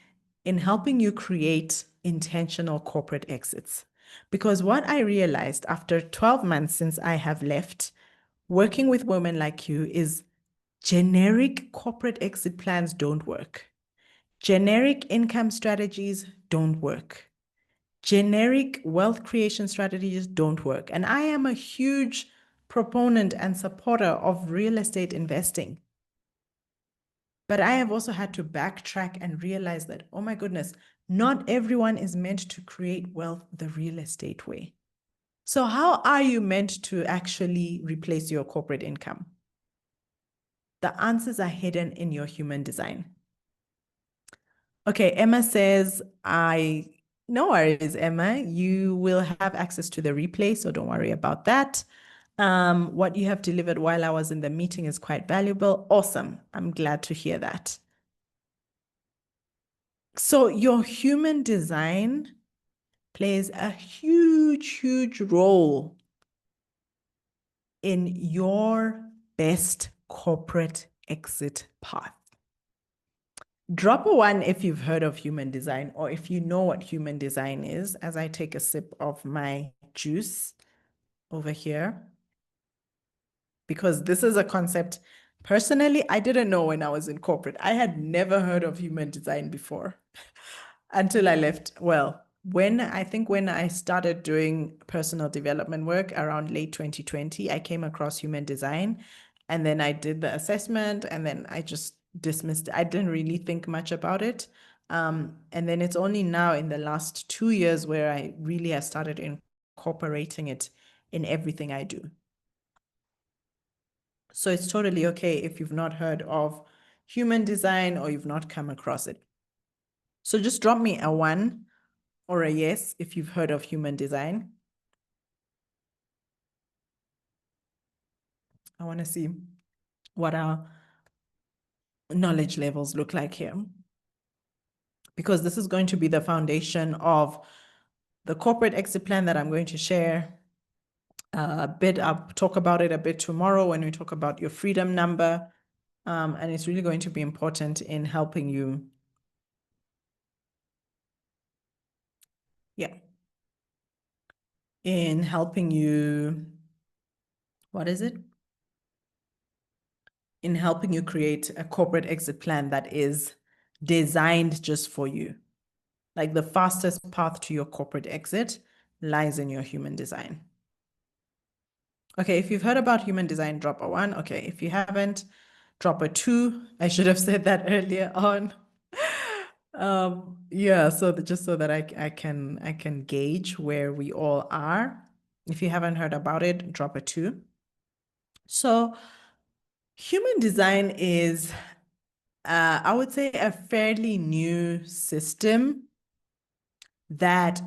in helping you create intentional corporate exits. Because what I realized after 12 months since I have left, working with women like you, is generic corporate exit plans don't work. Generic income strategies don't work. Generic wealth creation strategies don't work. And I am a huge proponent and supporter of real estate investing. But I have also had to backtrack and realize that, oh my goodness, not everyone is meant to create wealth the real estate way. So how are you meant to actually replace your corporate income? The answers are hidden in your human design. Okay, Emma says, no worries, Emma. You will have access to the replay, so don't worry about that. What you have delivered while I was in the meeting is quite valuable. Awesome. I'm glad to hear that. So your human design plays a huge, huge role in your best corporate exit path. Drop a 1 if you've heard of human design, or if you know what human design is, as I take a sip of my juice over here. Because this is a concept, personally, I didn't know when I was in corporate. I had never heard of human design before until I left. Well, when I started doing personal development work around late 2020, I came across human design, and then I did the assessment, and then I just dismissed it. I didn't really think much about it. And then it's only now in the last 2 years where I really have started incorporating it in everything I do. So it's totally okay if you've not heard of human design or you've not come across it. So just drop me a 1 or a yes if you've heard of human design. I want to see what our knowledge levels look like here, because this is going to be the foundation of the corporate exit plan that I'm going to share a bit. I'll talk about it a bit tomorrow when we talk about your freedom number. And it's really going to be important in helping you. Yeah. In helping you, what is it? In helping you create a corporate exit plan that is designed just for you. Like the fastest path to your corporate exit lies in your human design. Okay, if you've heard about human design, drop a 1. Okay, if you haven't, drop a 2. I should have said that earlier on. Yeah, so just so that I can gauge where we all are. If you haven't heard about it, drop a 2. So human design is, I would say, a fairly new system that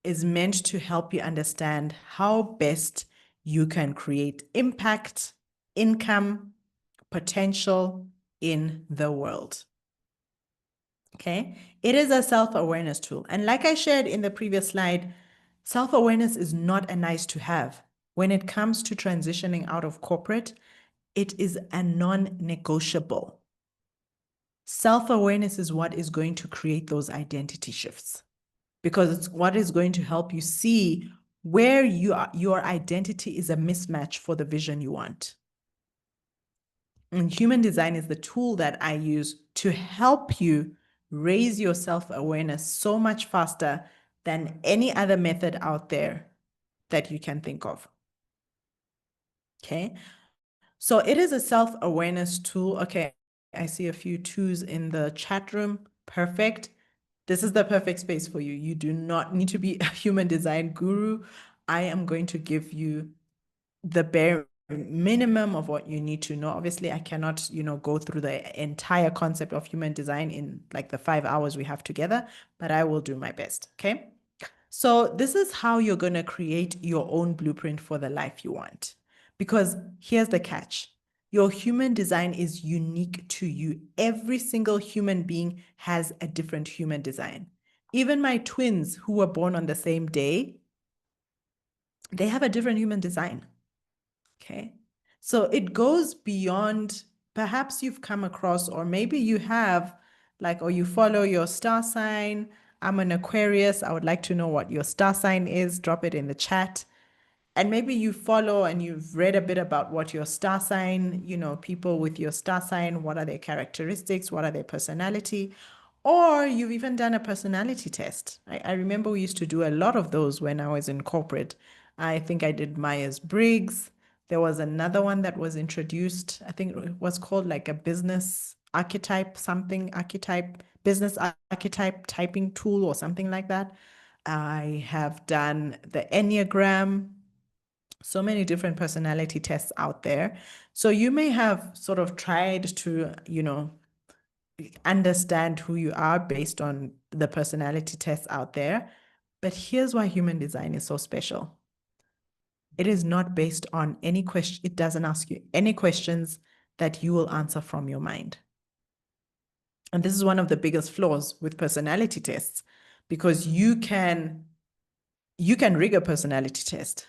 is meant to help you understand how best you can create impact, income, potential in the world. Okay, it is a self-awareness tool. And like I shared in the previous slide, Self-awareness is not a nice to have. When it comes to transitioning out of corporate, it is a non-negotiable. Self-awareness is what is going to create those identity shifts, because it's what is going to help you see where your identity is a mismatch for the vision you want. And human design is the tool that I use to help you raise your self-awareness so much faster than any other method out there that you can think of. Okay, so it is a self-awareness tool. Okay, I see a few twos in the chat room. Perfect. This is the perfect space for you. You do not need to be a human design guru. I am going to give you the bare minimum of what you need to know. Obviously, I cannot, go through the entire concept of human design in like the 5 hours we have together, but I will do my best. Okay. So this is how you're going to create your own blueprint for the life you want. Because here's the catch. Your human design is unique to you. Every single human being has a different human design. Even my twins who were born on the same day, they have a different human design. Okay. So it goes beyond, perhaps you've come across, or maybe you have, or you follow your star sign. I'm an Aquarius. I would like to know what your star sign is. Drop it in the chat. And maybe you follow and you've read a bit about what your star sign, people with your star sign, what are their characteristics, what are their personality, or you've even done a personality test. I remember we used to do a lot of those when I was in corporate. I think I did Myers-Briggs. There was another one that was introduced. I think it was called like a business archetype, business archetype typing tool or something like that. I have done the Enneagram, so many different personality tests out there. So you may have sort of tried to, understand who you are based on the personality tests out there. But here's why human design is so special. It is not based on any question. It doesn't ask you any questions that you will answer from your mind. And this is one of the biggest flaws with personality tests, because you can rig a personality test.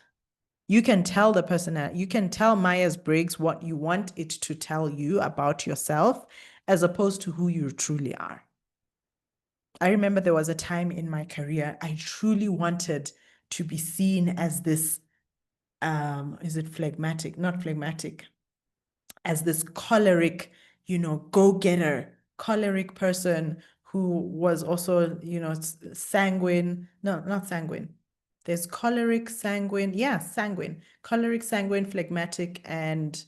You can tell the personality, you can tell Myers-Briggs what you want it to tell you about yourself, as opposed to who you truly are. I remember there was a time in my career, I truly wanted to be seen as this, is it phlegmatic? Not phlegmatic, as this choleric, go-getter, choleric person who was also, sanguine. No, not sanguine. There's choleric, sanguine. Yeah, sanguine. Choleric, sanguine, phlegmatic, and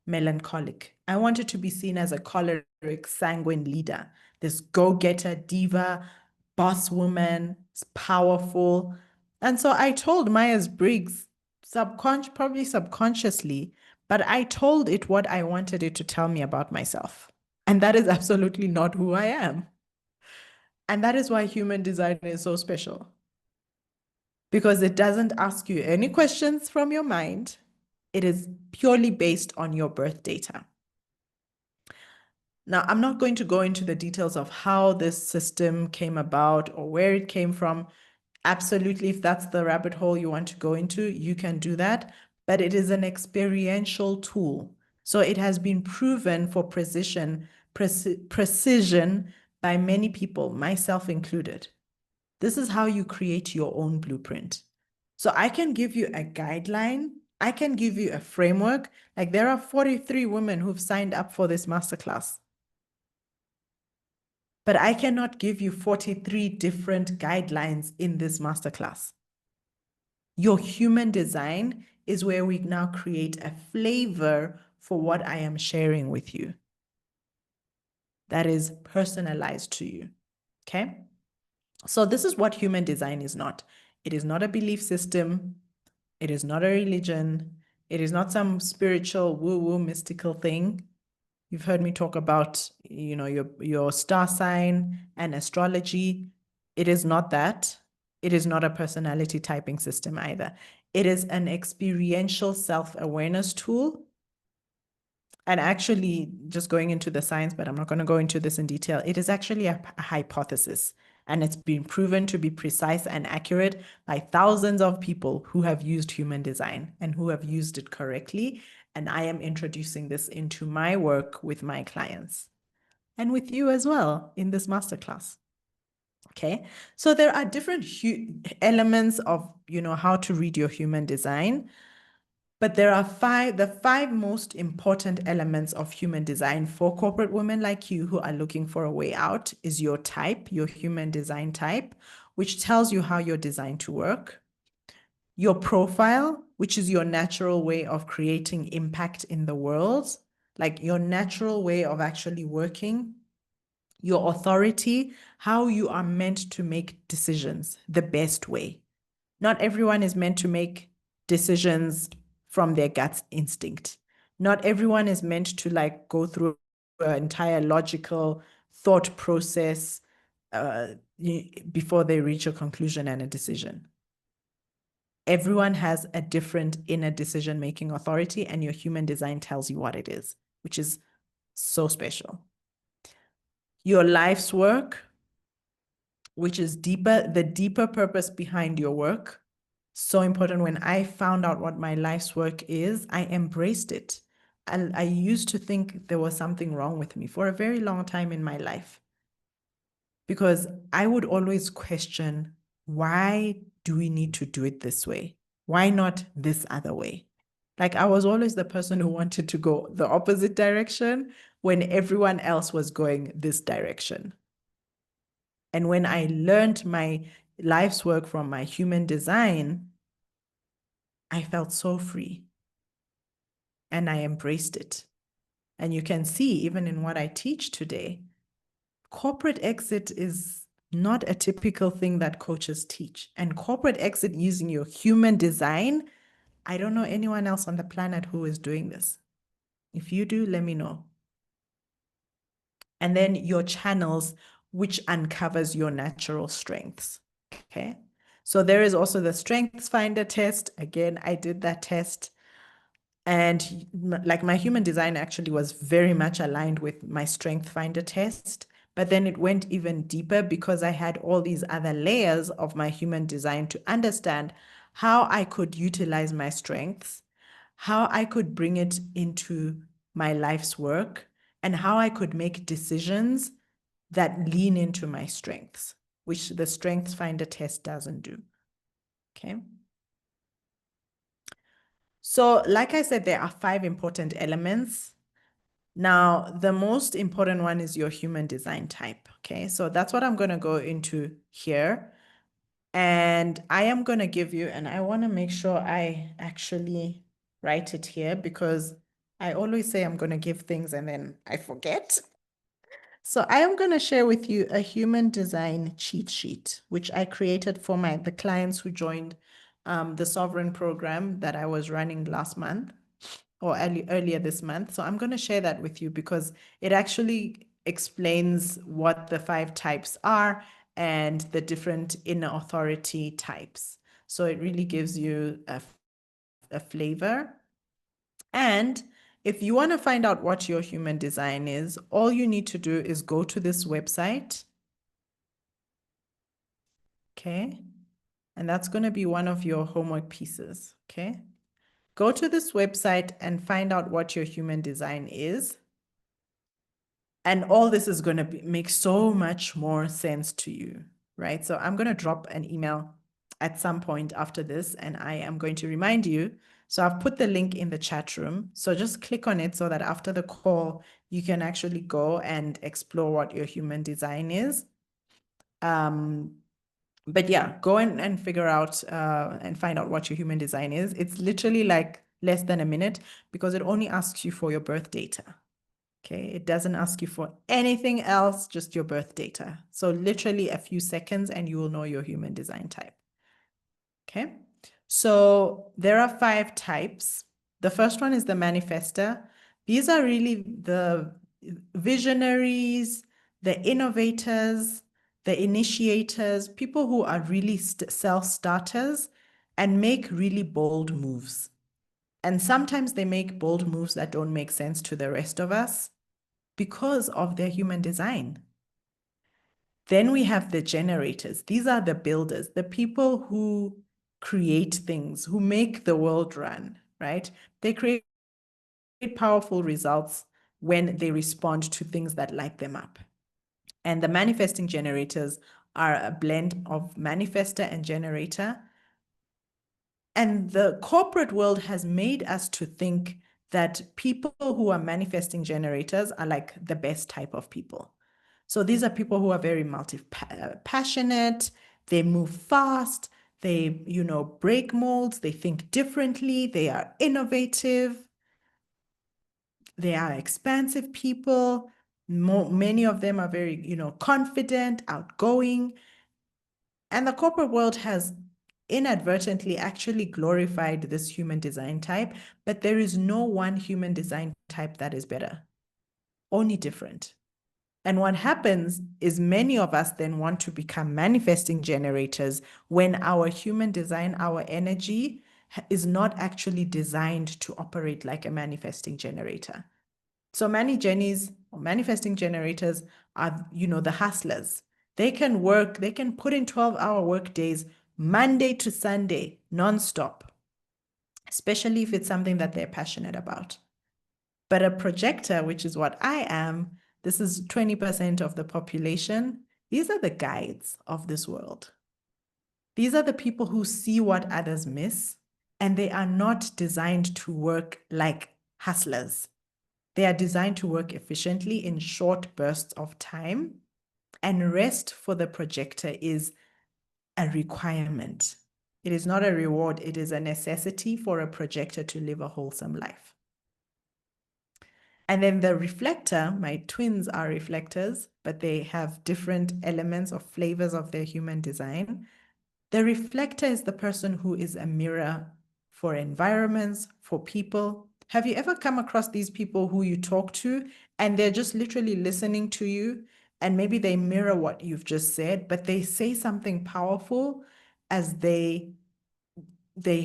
melancholic. I wanted to be seen as a choleric, sanguine leader, this go-getter, diva, boss woman, powerful. And so I told Myers-Briggs, probably subconsciously, but I told it what I wanted it to tell me about myself. And that is absolutely not who I am. And that is why human design is so special, because it doesn't ask you any questions from your mind. It is purely based on your birth data. Now, I'm not going to go into the details of how this system came about or where it came from. Absolutely, if that's the rabbit hole you want to go into, you can do that. But it is an experiential tool. So it has been proven for precision by many people, myself included. This is how you create your own blueprint. So I can give you a guideline. I can give you a framework. Like, there are 43 women who've signed up for this masterclass. But I cannot give you 43 different guidelines in this masterclass. Your human design is where we now create a flavor for what I am sharing with you that is personalized to you. Okay? So this is what human design is not. It is not a belief system. It is not a religion. It is not some spiritual woo-woo mystical thing. You've heard me talk about, your star sign and astrology. It is not that. It is not a personality typing system either. It is an experiential self-awareness tool. And actually, just going into the science, but I'm not going to go into this in detail, it is actually a hypothesis. And it's been proven to be precise and accurate by thousands of people who have used human design and who have used it correctly. And I am introducing this into my work with my clients and with you as well in this masterclass. Okay, so there are different elements of, how to read your human design. But there are the five most important elements of human design for corporate women like you who are looking for a way out is your type, your human design type, which tells you how you're designed to work. Your profile, which is your natural way of creating impact in the world, like your natural way of actually working. Your authority, how you are meant to make decisions the best way. Not everyone is meant to make decisions from their gut instinct. Not everyone is meant to go through an entire logical thought process before they reach a conclusion and a decision. Everyone has a different inner decision-making authority, and your human design tells you what it is, which is so special. Your life's work, which is the deeper purpose behind your work. So important. When I found out what my life's work is, I embraced it. And I used to think there was something wrong with me for a very long time in my life, because I would always question, why do we need to do it this way? Why not this other way? Like, I was always the person who wanted to go the opposite direction when everyone else was going this direction. And when I learned my life's work from my human design, I felt so free and I embraced it. And you can see, even in what I teach today, corporate exit is not a typical thing that coaches teach. And corporate exit using your human design, I don't know anyone else on the planet who is doing this. If you do, let me know. And then your channels, which uncovers your natural strengths. Okay. So there is also the Strengths Finder test. Again, I did that test. And like, my human design actually was very much aligned with my Strength Finder test. But then it went even deeper because I had all these other layers of my human design to understand how I could utilize my strengths, how I could bring it into my life's work, and how I could make decisions that lean into my strengths, which the Strengths Finder test doesn't do. Okay. So like I said, there are 5 important elements. Now, the most important one is your human design type. Okay. So that's what I'm going to go into here. And I am going to give you, and I want to make sure I actually write it here, because I always say I'm going to give things and then I forget. So I am going to share with you a human design cheat sheet, which I created for the clients who joined the Sovereign program that I was running last month or earlier this month. So I'm going to share that with you because it actually explains what the 5 types are and the different inner authority types. So it really gives you a flavor. And if you want to find out what your human design is, all you need to do is go to this website. Okay. And that's going to be one of your homework pieces. Okay. Go to this website and find out what your human design is. And all this is going to make so much more sense to you, right? So I'm going to drop an email at some point after this, and I am going to remind you. So I've put the link in the chat room. So just click on it so that after the call, you can actually go and explore what your human design is. But yeah, go in and figure out and find out what your human design is. It's literally like less than a minute because it only asks you for your birth data. Okay, it doesn't ask you for anything else, just your birth data. So literally a few seconds and you will know your human design type. Okay, so there are 5 types. The first one is the manifester. These are really the visionaries, the innovators, the initiators, people who are really self-starters and make really bold moves. And sometimes they make bold moves that don't make sense to the rest of us because of their human design. Then we have the generators. These are the builders, the people who create things, who make the world run, right? They create powerful results when they respond to things that light them up. And the manifesting generators are a blend of manifester and generator. And the corporate world has made us to think that people who are manifesting generators are like the best type of people. So these are people who are very passionate, they move fast, they, break molds, they think differently, they are innovative, they are expansive people. Many of them are very, confident, outgoing. And the corporate world has inadvertently actually glorified this human design type, but there is no one human design type that is better, only different. And what happens is many of us then want to become manifesting generators when our human design, our energy is not actually designed to operate like a manifesting generator. So many Jennies or manifesting generators are, the hustlers. They can work, they can put in 12-hour work days, Monday to Sunday, nonstop, especially if it's something that they're passionate about. But a projector, which is what I am, this is 20% of the population. These are the guides of this world. These are the people who see what others miss, and they are not designed to work like hustlers. They are designed to work efficiently in short bursts of time, and rest for the projector is a requirement. It is not a reward, it is a necessity for a projector to live a wholesome life. And then the reflector, my twins are reflectors, but they have different elements or flavors of their human design. The reflector is the person who is a mirror for environments, for people. Have you ever come across these people who you talk to and they're just literally listening to you, and maybe they mirror what you've just said, but they say something powerful as they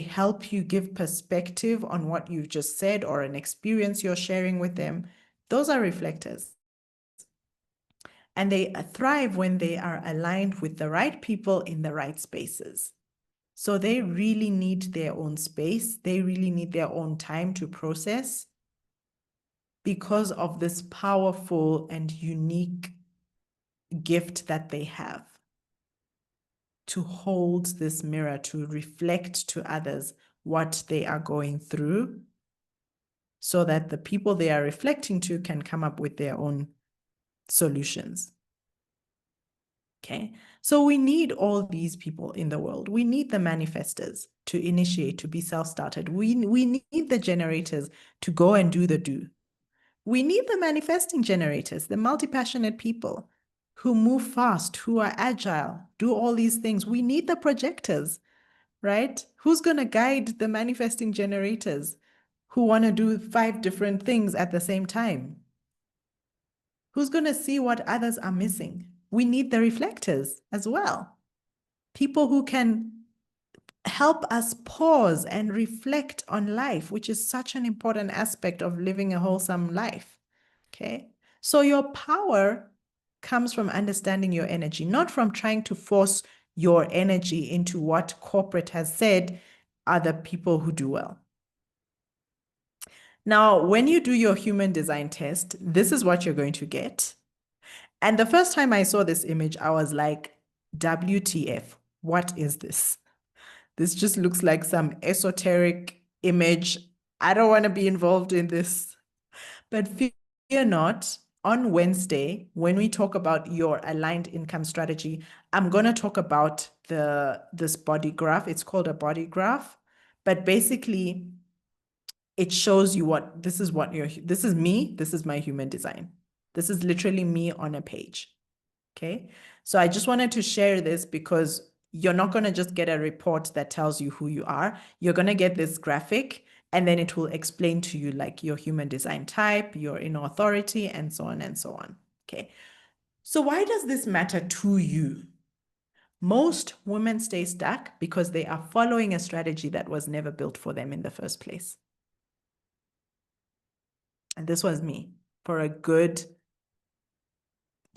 help you give perspective on what you've just said or an experience you're sharing with them? Those are reflectors. And they thrive when they are aligned with the right people in the right spaces. So they really need their own space. They really need their own time to process because of this powerful and unique gift that they have to hold this mirror, to reflect to others what they are going through, so that the people they are reflecting to can come up with their own solutions. Okay, so we need all these people in the world. We need the manifestors to initiate, to be self-started. We need the generators to go and do the do. We need the manifesting generators, the multi-passionate people who move fast, who are agile, do all these things. We need the projectors, right? Who's going to guide the manifesting generators who want to do 5 different things at the same time? Who's going to see what others are missing? We need the reflectors as well. People who can help us pause and reflect on life, which is such an important aspect of living a wholesome life. Okay. So your power comes from understanding your energy, not from trying to force your energy into what corporate has said are the people who do well. Now, when you do your human design test, this is what you're going to get. And the first time I saw this image, I was like, WTF, what is this? This just looks like some esoteric image. I don't want to be involved in this. But fear not, on Wednesday, when we talk about your aligned income strategy, I'm going to talk about this body graph. It's called a body graph. But basically, it shows you this is me, this is my human design. This is literally me on a page. Okay. So I just wanted to share this because you're not going to just get a report that tells you who you are. You're going to get this graphic, and then it will explain to you like your human design type, your inner authority, and so on and so on. Okay. So why does this matter to you? Most women stay stuck because they are following a strategy that was never built for them in the first place. And this was me for a good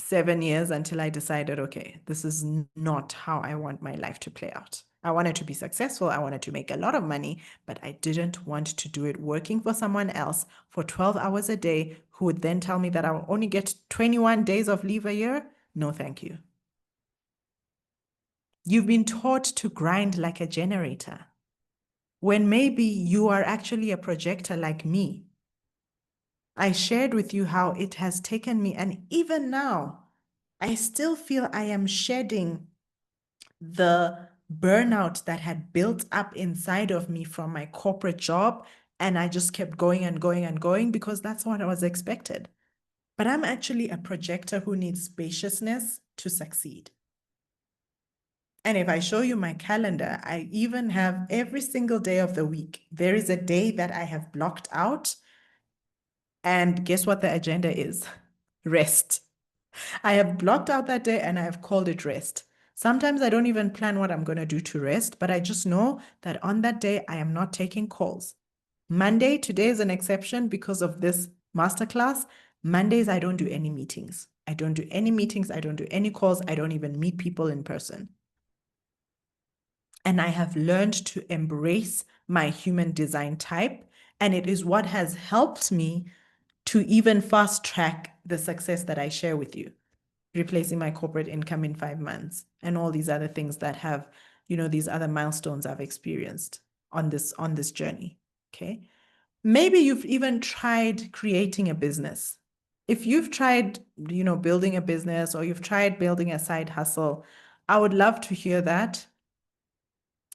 7 years until I decided, okay, this is not how I want my life to play out. I wanted to be successful. I wanted to make a lot of money, but I didn't want to do it working for someone else for 12 hours a day who would then tell me that I will only get 21 days of leave a year. No, thank you. You've been taught to grind like a generator when maybe you are actually a projector like me. I shared with you how it has taken me, and even now, I still feel I am shedding the burnout that had built up inside of me from my corporate job. And I just kept going and going and going because that's what I was expected. But I'm actually a projector who needs spaciousness to succeed. And if I show you my calendar, I even have every single day of the week, there is a day that I have blocked out. And guess what the agenda is? Rest. I have blocked out that day and I have called it rest. Sometimes I don't even plan what I'm going to do to rest, but I just know that on that day, I am not taking calls. Monday, today is an exception because of this masterclass. Mondays, I don't do any meetings. I don't do any meetings. I don't do any calls. I don't even meet people in person. And I have learned to embrace my human design type. And it is what has helped me to even fast track the success that I share with you, replacing my corporate income in 5 months and all these other things that have, these other milestones I've experienced on this journey. Okay. Maybe you've even tried creating a business. If you've tried, building a business or you've tried building a side hustle, I would love to hear that.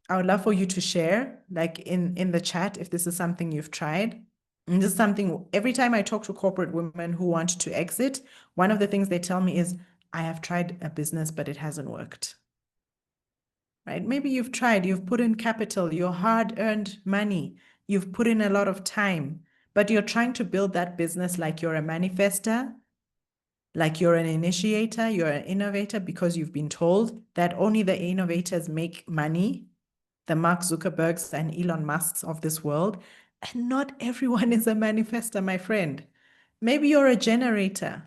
I would love for you to share, like in the chat, if this is something you've tried. And this is something, every time I talk to corporate women who want to exit, one of the things they tell me is, I have tried a business, but it hasn't worked. Right? Maybe you've tried, you've put in capital, your hard-earned money, you've put in a lot of time, but you're trying to build that business like you're a manifester, like you're an initiator, you're an innovator, because you've been told that only the innovators make money, the Mark Zuckerbergs and Elon Musks of this world. And not everyone is a manifester, my friend. Maybe you're a generator.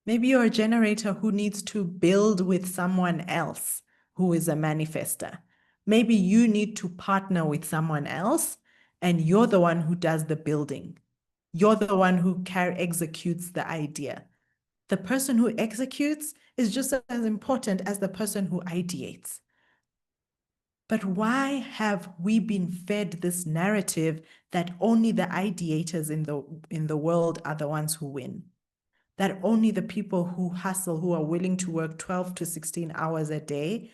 Maybe you're a generator who needs to build with someone else who is a manifester. Maybe you need to partner with someone else and you're the one who does the building. You're the one who executes the idea. The person who executes is just as important as the person who ideates. But why have we been fed this narrative that only the ideators in the world are the ones who win? That only the people who hustle, who are willing to work 12 to 16 hours a day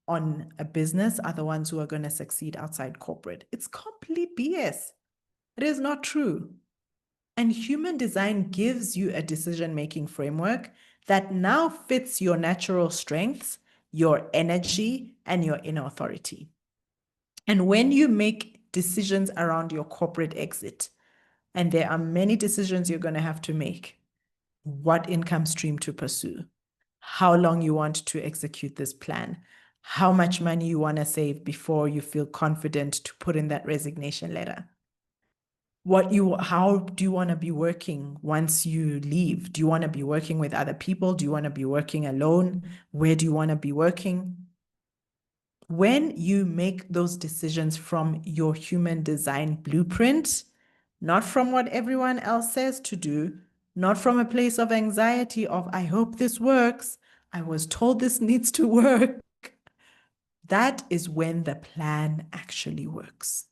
on a business are the ones who are going to succeed outside corporate. It's complete BS. It is not true. And human design gives you a decision-making framework that now fits your natural strengths, your energy, and your inner authority. And when you make decisions around your corporate exit, and there are many decisions you're going to have to make, what income stream to pursue, how long you want to execute this plan, how much money you want to save before you feel confident to put in that resignation letter. How do you want to be working once you leave? Do you want to be working with other people? Do you want to be working alone? Where do you want to be working? When you make those decisions from your human design blueprint, not from what everyone else says to do, not from a place of anxiety of, I hope this works, I was told this needs to work, that is when the plan actually works.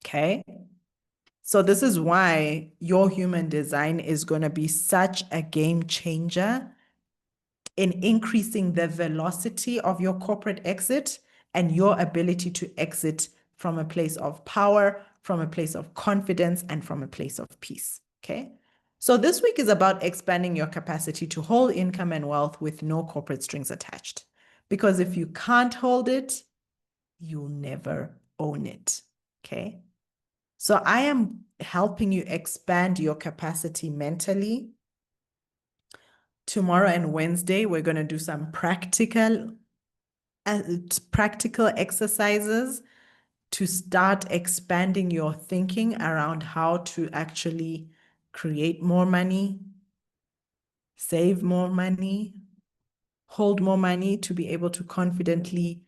Okay? So this is why your human design is going to be such a game changer in increasing the velocity of your corporate exit and your ability to exit from a place of power, from a place of confidence, and from a place of peace. Okay. So this week is about expanding your capacity to hold income and wealth with no corporate strings attached. Because if you can't hold it, you'll never own it. Okay. So I am helping you expand your capacity mentally. Tomorrow and Wednesday, we're going to do some practical exercises to start expanding your thinking around how to actually create more money, save more money, hold more money to be able to confidently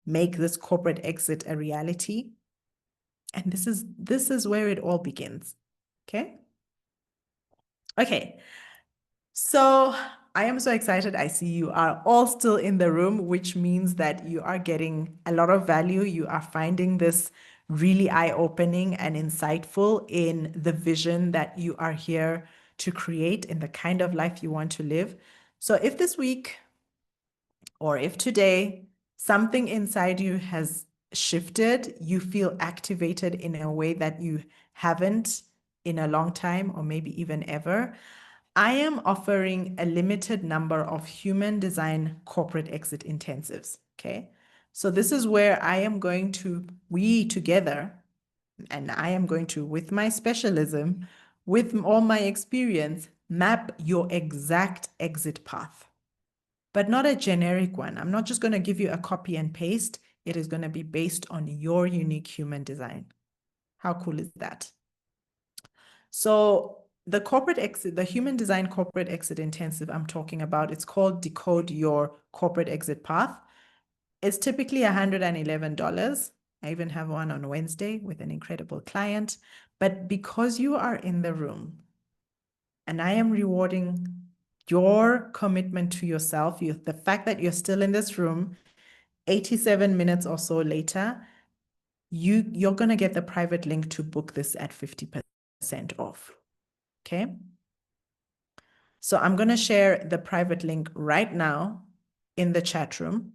make this corporate exit a reality. And this is where it all begins. Okay. Okay. So I am so excited. I see you are all still in the room, which means that you are getting a lot of value. You are finding this really eye-opening and insightful in the vision that you are here to create, in the kind of life you want to live. So if this week or if today something inside you has shifted, you feel activated in a way that you haven't in a long time or maybe even ever, I am offering a limited number of human design corporate exit intensives. Okay. So this is where I am going to, we together, and I am going to, with my specialism, with all my experience, map your exact exit path, but not a generic one. I'm not just going to give you a copy and paste. It is going to be based on your unique human design. How cool is that? So the corporate exit, the human design corporate exit intensive I'm talking about, it's called Decode Your Corporate Exit Path. It's typically $111. I even have one on Wednesday with an incredible client. But because you are in the room and I am rewarding your commitment to yourself, the fact that you're still in this room, 87 minutes or so later, you're going to get the private link to book this at 50% off. Okay. So I'm going to share the private link right now in the chat room.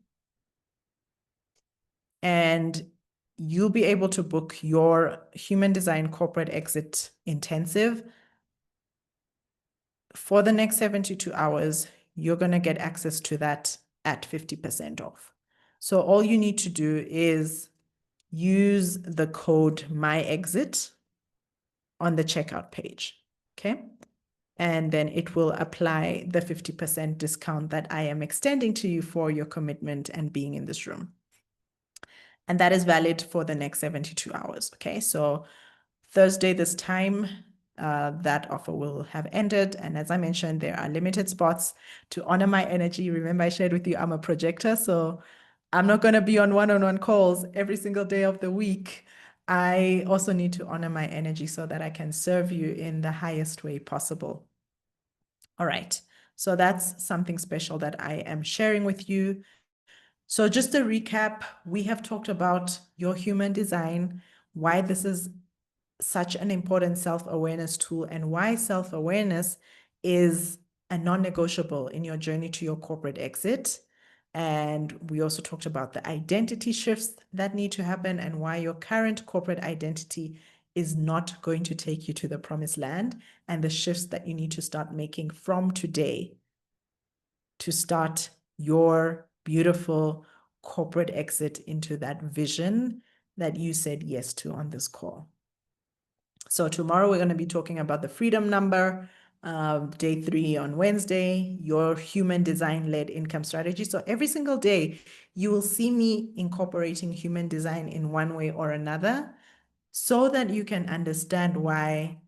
And you'll be able to book your human design corporate exit intensive. For the next 72 hours, you're going to get access to that at 50% off. So all you need to do is use the code MyExit on the checkout page. Okay. And then it will apply the 50% discount that I am extending to you for your commitment and being in this room. And that is valid for the next 72 hours. Okay, so Thursday this time, that offer will have ended. And as I mentioned, there are limited spots to honor my energy. Remember, I shared with you, I'm a projector, so I'm not going to be on one-on-one calls every single day of the week. I also need to honor my energy so that I can serve you in the highest way possible. All right, so that's something special that I am sharing with you. So just a recap, we have talked about your human design, why this is such an important self-awareness tool, and why self-awareness is a non-negotiable in your journey to your corporate exit. And we also talked about the identity shifts that need to happen and why your current corporate identity is not going to take you to the promised land, and the shifts that you need to start making from today to start your beautiful corporate exit into that vision that you said yes to on this call. So tomorrow we're going to be talking about the freedom number, day 3 on Wednesday, your human design-led income strategy. So every single day you will see me incorporating human design in one way or another, so that you can understand why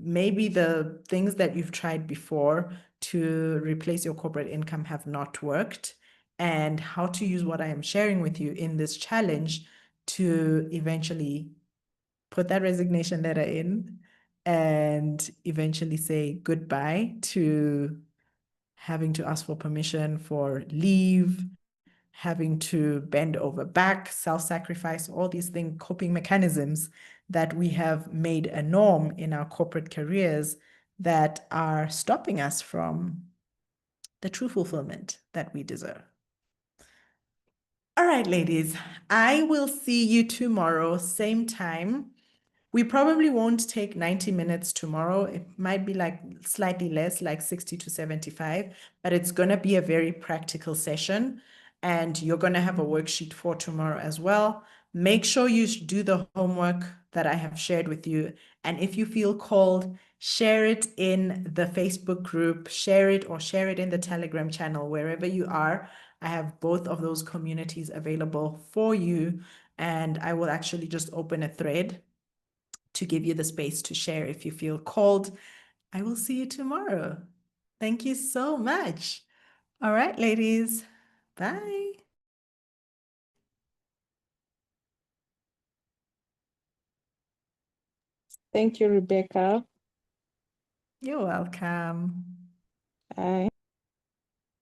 maybe the things that you've tried before to replace your corporate income have not worked, and how to use what I am sharing with you in this challenge to eventually put that resignation letter in and eventually say goodbye to having to ask for permission for leave, having to bend over back, self-sacrifice, all these things, coping mechanisms that we have made a norm in our corporate careers that are stopping us from the true fulfillment that we deserve. All right, ladies, I will see you tomorrow, same time. We probably won't take 90 minutes tomorrow. It might be like slightly less, like 60 to 75, but it's going to be a very practical session. And you're going to have a worksheet for tomorrow as well. Make sure you do the homework that I have shared with you. And if you feel called, share it in the Facebook group, share it in the Telegram channel, wherever you are. I have both of those communities available for you. And I will actually just open a thread to give you the space to share if you feel called. I will see you tomorrow. Thank you so much. All right, ladies. Bye. Thank you, Rebecca. You're welcome. Bye.